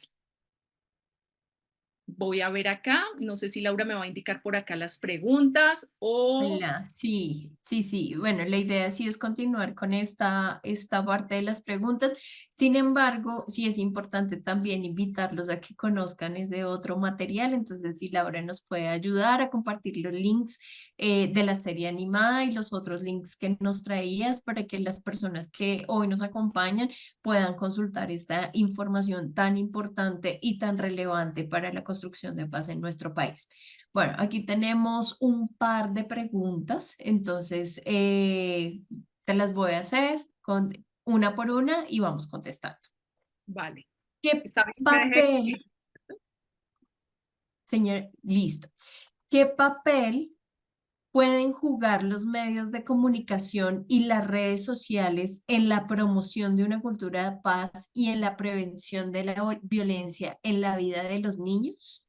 Voy a ver acá, no sé si Laura me va a indicar por acá las preguntas o... Hola, sí. Bueno, la idea sí es continuar con esta parte de las preguntas. Sin embargo, sí es importante también invitarlos a que conozcan ese otro material. Entonces, si Laura nos puede ayudar a compartir los links de la serie animada y los otros links que nos traías para que las personas que hoy nos acompañan puedan consultar esta información tan importante y tan relevante para la construcción de paz en nuestro país. Bueno, aquí tenemos un par de preguntas, entonces te las voy a hacer una por una y vamos contestando. Vale. ¿Qué Está bien, papel, señor, listo, qué papel pueden jugar los medios de comunicación y las redes sociales en la promoción de una cultura de paz y en la prevención de la violencia en la vida de los niños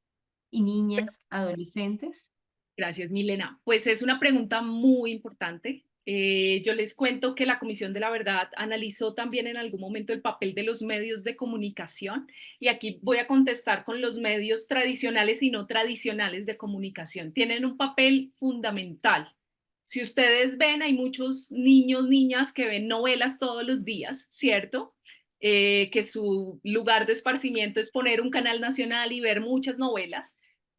y niñas, adolescentes? Gracias, Milena. Pues es una pregunta muy importante. Yo les cuento que la Comisión de la Verdad analizó también en algún momento el papel de los medios de comunicación y aquí voy a contestar con los medios tradicionales y no tradicionales de comunicación. Tienen un papel fundamental. Si ustedes ven, hay muchos niños, niñas que ven novelas todos los días, ¿cierto? Que su lugar de esparcimiento es poner un canal nacional y ver muchas novelas.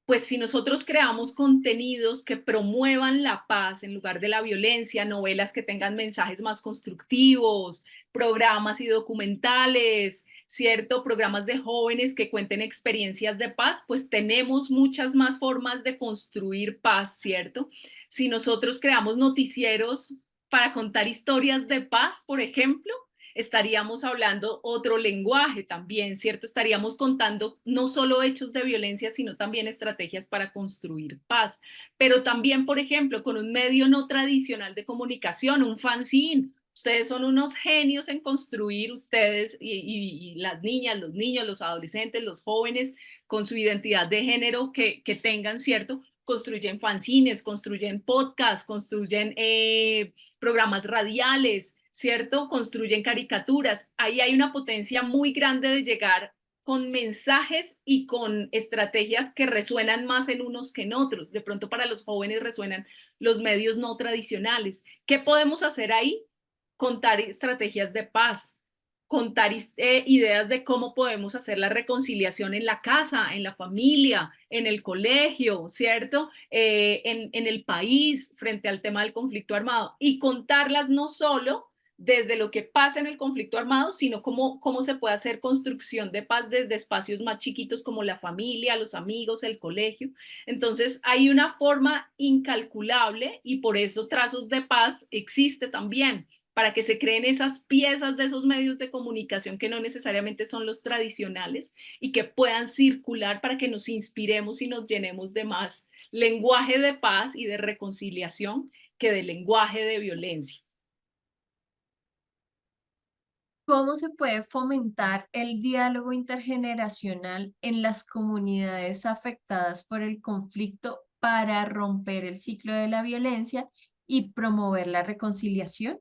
Pues si nosotros creamos contenidos que promuevan la paz en lugar de la violencia, novelas que tengan mensajes más constructivos, programas y documentales, ¿cierto? Programas de jóvenes que cuenten experiencias de paz, pues tenemos muchas más formas de construir paz, ¿cierto? Si nosotros creamos noticieros para contar historias de paz, por ejemplo, estaríamos hablando otro lenguaje también, ¿cierto? Estaríamos contando no solo hechos de violencia, sino también estrategias para construir paz. Pero también, por ejemplo, con un medio no tradicional de comunicación, un fanzine, Ustedes son unos genios en construir, ustedes y las niñas, los niños, los adolescentes, los jóvenes, con su identidad de género que tengan, ¿cierto? Construyen fanzines, construyen podcasts, construyen programas radiales, ¿cierto? Construyen caricaturas. Ahí hay una potencia muy grande de llegar con mensajes y con estrategias que resuenan más en unos que en otros. De pronto para los jóvenes resuenan los medios no tradicionales. ¿Qué podemos hacer ahí? Contar estrategias de paz, contar ideas de cómo podemos hacer la reconciliación en la casa, en la familia, en el colegio, ¿cierto? En el país frente al tema del conflicto armado, y contarlas no solo desde lo que pasa en el conflicto armado, sino cómo se puede hacer construcción de paz desde espacios más chiquitos como la familia, los amigos, el colegio. Entonces hay una forma incalculable, y por eso Trazos de Paz existe también, para que se creen esas piezas de esos medios de comunicación que no necesariamente son los tradicionales y que puedan circular para que nos inspiremos y nos llenemos de más lenguaje de paz y de reconciliación que de lenguaje de violencia. ¿Cómo se puede fomentar el diálogo intergeneracional en las comunidades afectadas por el conflicto para romper el ciclo de la violencia y promover la reconciliación?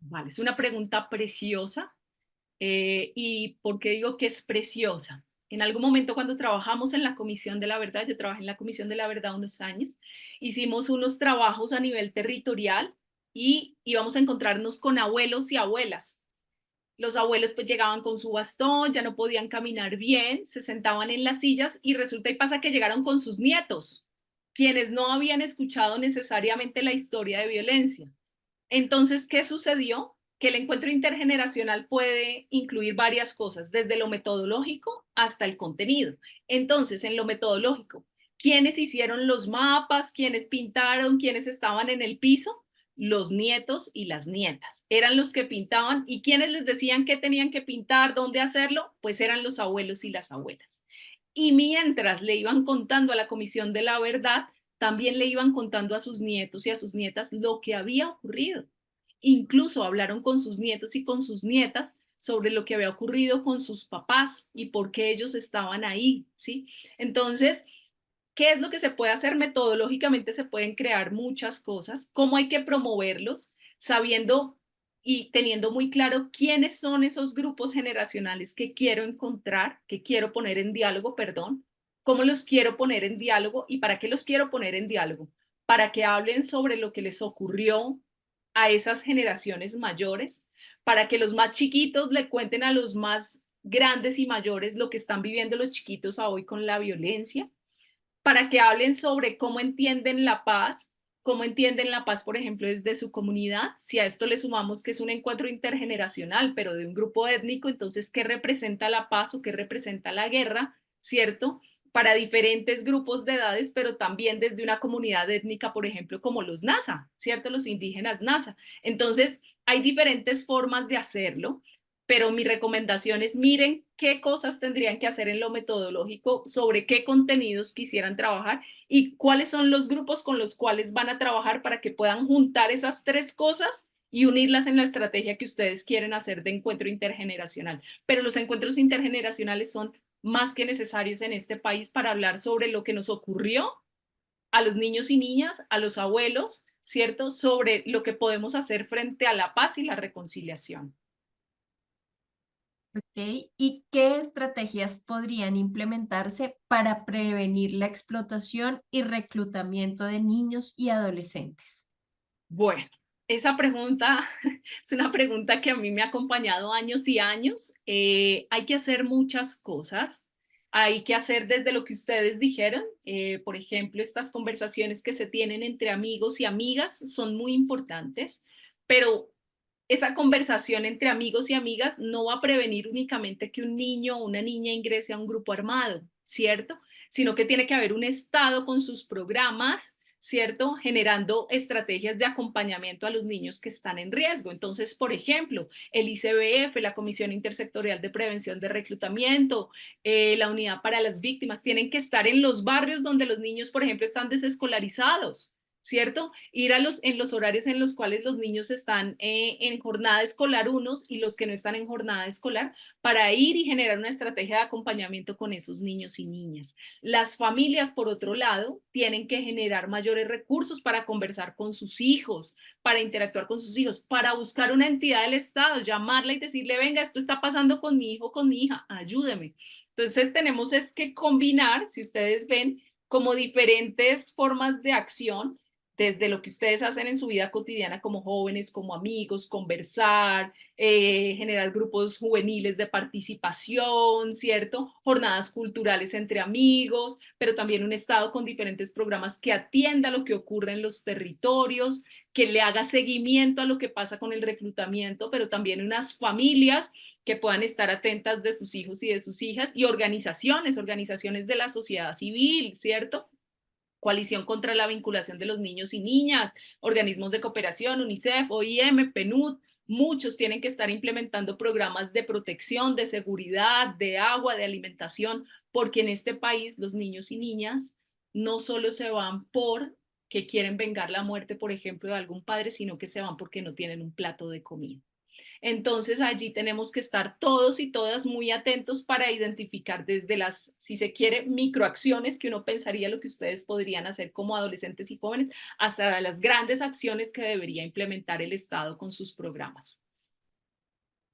Vale, es una pregunta preciosa. ¿Y por qué digo que es preciosa? En algún momento cuando trabajamos en la Comisión de la Verdad, yo trabajé en la Comisión de la Verdad unos años, hicimos unos trabajos a nivel territorial y íbamos a encontrarnos con abuelos y abuelas. Los abuelos pues llegaban con su bastón, ya no podían caminar bien, se sentaban en las sillas y resulta y pasa que llegaron con sus nietos, quienes no habían escuchado necesariamente la historia de violencia. Entonces, ¿qué sucedió? Que el encuentro intergeneracional puede incluir varias cosas, desde lo metodológico hasta el contenido. Entonces, en lo metodológico, ¿quiénes hicieron los mapas? ¿Quiénes pintaron? ¿Quiénes estaban en el piso? Los nietos y las nietas. Eran los que pintaban. ¿Y quiénes les decían qué tenían que pintar, dónde hacerlo? Pues eran los abuelos y las abuelas. Y mientras le iban contando a la Comisión de la Verdad, también le iban contando a sus nietos y a sus nietas lo que había ocurrido. Incluso hablaron con sus nietos y con sus nietas sobre lo que había ocurrido con sus papás y por qué ellos estaban ahí, ¿sí? Entonces, ¿qué es lo que se puede hacer? Metodológicamente se pueden crear muchas cosas. ¿Cómo hay que promoverlos? Sabiendo y teniendo muy claro quiénes son esos grupos generacionales que quiero encontrar, que quiero poner en diálogo, perdón. ¿Cómo los quiero poner en diálogo y para qué los quiero poner en diálogo? Para que hablen sobre lo que les ocurrió a esas generaciones mayores, para que los más chiquitos le cuenten a los más grandes y mayores lo que están viviendo los chiquitos hoy con la violencia, para que hablen sobre cómo entienden la paz, por ejemplo, desde su comunidad. Si a esto le sumamos que es un encuentro intergeneracional, pero de un grupo étnico, entonces, ¿qué representa la paz o qué representa la guerra? ¿Cierto? Para diferentes grupos de edades, pero también desde una comunidad étnica, por ejemplo, como los Nasa, ¿cierto? Los indígenas Nasa. Entonces, hay diferentes formas de hacerlo, pero mi recomendación es miren qué cosas tendrían que hacer en lo metodológico, sobre qué contenidos quisieran trabajar y cuáles son los grupos con los cuales van a trabajar para que puedan juntar esas tres cosas y unirlas en la estrategia que ustedes quieren hacer de encuentro intergeneracional. Pero los encuentros intergeneracionales son más que necesarios en este país para hablar sobre lo que nos ocurrió a los niños y niñas, a los abuelos, ¿cierto? Sobre lo que podemos hacer frente a la paz y la reconciliación. Ok, ¿y qué estrategias podrían implementarse para prevenir la explotación y reclutamiento de niños y adolescentes? Bueno, esa pregunta es una pregunta que a mí me ha acompañado años y años. Hay que hacer muchas cosas. Hay que hacer desde lo que ustedes dijeron. Por ejemplo, estas conversaciones que se tienen entre amigos y amigas son muy importantes, pero esa conversación entre amigos y amigas no va a prevenir únicamente que un niño o una niña ingrese a un grupo armado, ¿cierto? Sino que tiene que haber un Estado con sus programas, ¿cierto? Generando estrategias de acompañamiento a los niños que están en riesgo. Entonces, por ejemplo, el ICBF, la Comisión Intersectorial de Prevención de Reclutamiento, la Unidad para las Víctimas, tienen que estar en los barrios donde los niños, por ejemplo, están desescolarizados, ¿cierto? Ir en los horarios en los cuales los niños están en jornada escolar unos y los que no están en jornada escolar, para ir y generar una estrategia de acompañamiento con esos niños y niñas. Las familias, por otro lado, tienen que generar mayores recursos para conversar con sus hijos, para interactuar con sus hijos, para buscar una entidad del Estado, llamarla y decirle, venga, esto está pasando con mi hijo, con mi hija, ayúdeme. Entonces tenemos es que combinar, si ustedes ven, como diferentes formas de acción, desde lo que ustedes hacen en su vida cotidiana como jóvenes, como amigos, conversar, generar grupos juveniles de participación, ¿cierto? Jornadas culturales entre amigos, pero también un Estado con diferentes programas que atienda lo que ocurre en los territorios, que le haga seguimiento a lo que pasa con el reclutamiento, pero también unas familias que puedan estar atentas de sus hijos y de sus hijas, y organizaciones de la sociedad civil, ¿cierto? Coalición contra la vinculación de los niños y niñas, organismos de cooperación, UNICEF, OIM, PNUD, muchos tienen que estar implementando programas de protección, de seguridad, de agua, de alimentación, porque en este país los niños y niñas no solo se van por que quieren vengar la muerte, por ejemplo, de algún padre, sino que se van porque no tienen un plato de comida. Entonces allí tenemos que estar todos y todas muy atentos para identificar desde las, si se quiere, microacciones que uno pensaría lo que ustedes podrían hacer como adolescentes y jóvenes, hasta las grandes acciones que debería implementar el Estado con sus programas.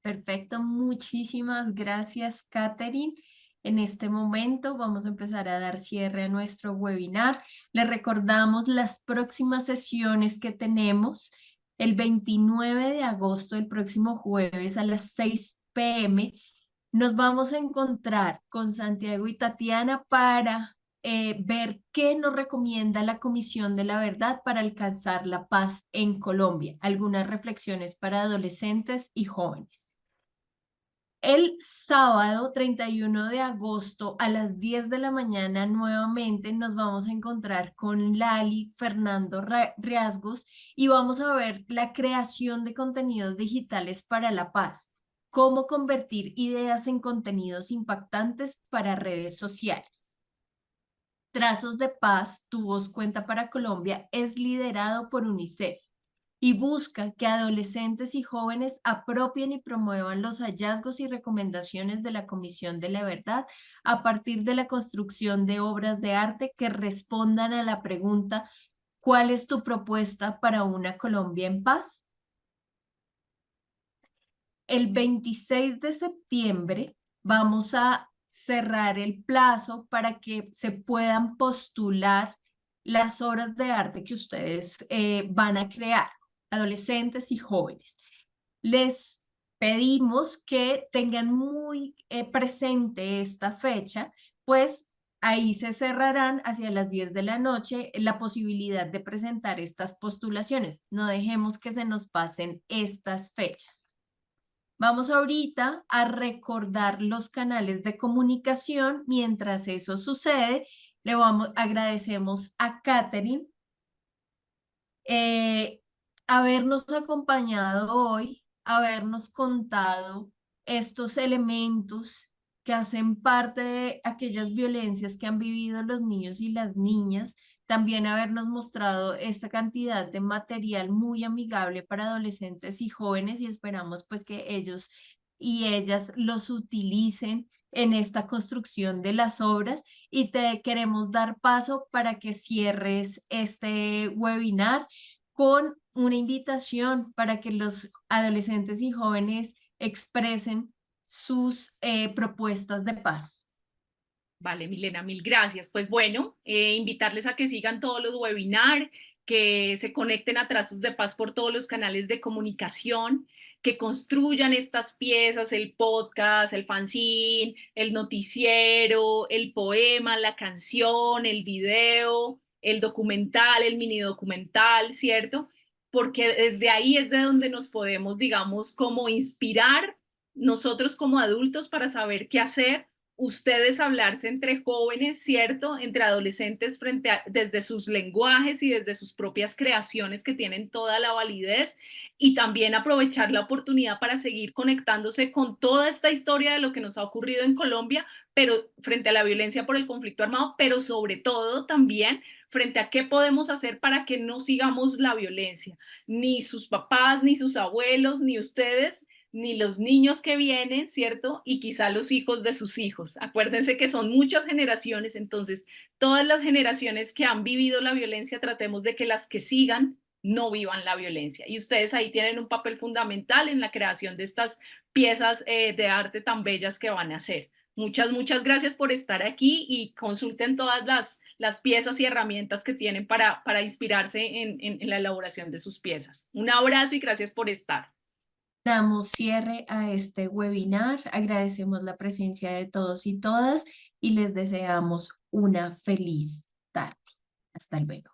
Perfecto, muchísimas gracias, Katherine. En este momento vamos a empezar a dar cierre a nuestro webinar. Les recordamos las próximas sesiones que tenemos. El 29 de agosto, el próximo jueves a las 6 p.m., nos vamos a encontrar con Santiago y Tatiana para ver qué nos recomienda la Comisión de la Verdad para alcanzar la paz en Colombia. Algunas reflexiones para adolescentes y jóvenes. El sábado 31 de agosto a las 10 de la mañana nuevamente nos vamos a encontrar con Lali Fernando Riasgos y vamos a ver la creación de contenidos digitales para la paz, cómo convertir ideas en contenidos impactantes para redes sociales. Trazos de Paz, Tu Voz Cuenta para Colombia es liderado por UNICEF y busca que adolescentes y jóvenes apropien y promuevan los hallazgos y recomendaciones de la Comisión de la Verdad a partir de la construcción de obras de arte que respondan a la pregunta ¿cuál es tu propuesta para una Colombia en paz? El 26 de septiembre vamos a cerrar el plazo para que se puedan postular las obras de arte que ustedes van a crear, adolescentes y jóvenes. Les pedimos que tengan muy presente esta fecha, pues ahí se cerrarán hacia las 10 de la noche la posibilidad de presentar estas postulaciones. No dejemos que se nos pasen estas fechas. Vamos ahorita a recordar los canales de comunicación. Mientras eso sucede, agradecemos a Katherine habernos acompañado hoy, habernos contado estos elementos que hacen parte de aquellas violencias que han vivido los niños y las niñas, también habernos mostrado esta cantidad de material muy amigable para adolescentes y jóvenes y esperamos pues que ellos y ellas los utilicen en esta construcción de las obras y te queremos dar paso para que cierres este webinar con una invitación para que los adolescentes y jóvenes expresen sus propuestas de paz. Vale, Milena, mil gracias. Pues bueno, invitarles a que sigan todos los webinars, que se conecten a Trazos de Paz por todos los canales de comunicación, que construyan estas piezas, el podcast, el fanzine, el noticiero, el poema, la canción, el video, el documental, el mini documental, ¿cierto? Porque desde ahí es de donde nos podemos, digamos, como inspirar nosotros como adultos para saber qué hacer, ustedes hablarse entre jóvenes, ¿cierto? Entre adolescentes desde sus lenguajes y desde sus propias creaciones que tienen toda la validez y también aprovechar la oportunidad para seguir conectándose con toda esta historia de lo que nos ha ocurrido en Colombia, pero frente a la violencia por el conflicto armado, pero sobre todo también frente a qué podemos hacer para que no sigamos la violencia. Ni sus papás, ni sus abuelos, ni ustedes, ni los niños que vienen, ¿cierto? Y quizá los hijos de sus hijos. Acuérdense que son muchas generaciones, entonces todas las generaciones que han vivido la violencia, tratemos de que las que sigan no vivan la violencia. Y ustedes ahí tienen un papel fundamental en la creación de estas piezas de arte tan bellas que van a hacer. Muchas gracias por estar aquí y consulten todas las piezas y herramientas que tienen para inspirarse en la elaboración de sus piezas. Un abrazo y gracias por estar. Damos cierre a este webinar, agradecemos la presencia de todos y todas y les deseamos una feliz tarde. Hasta luego.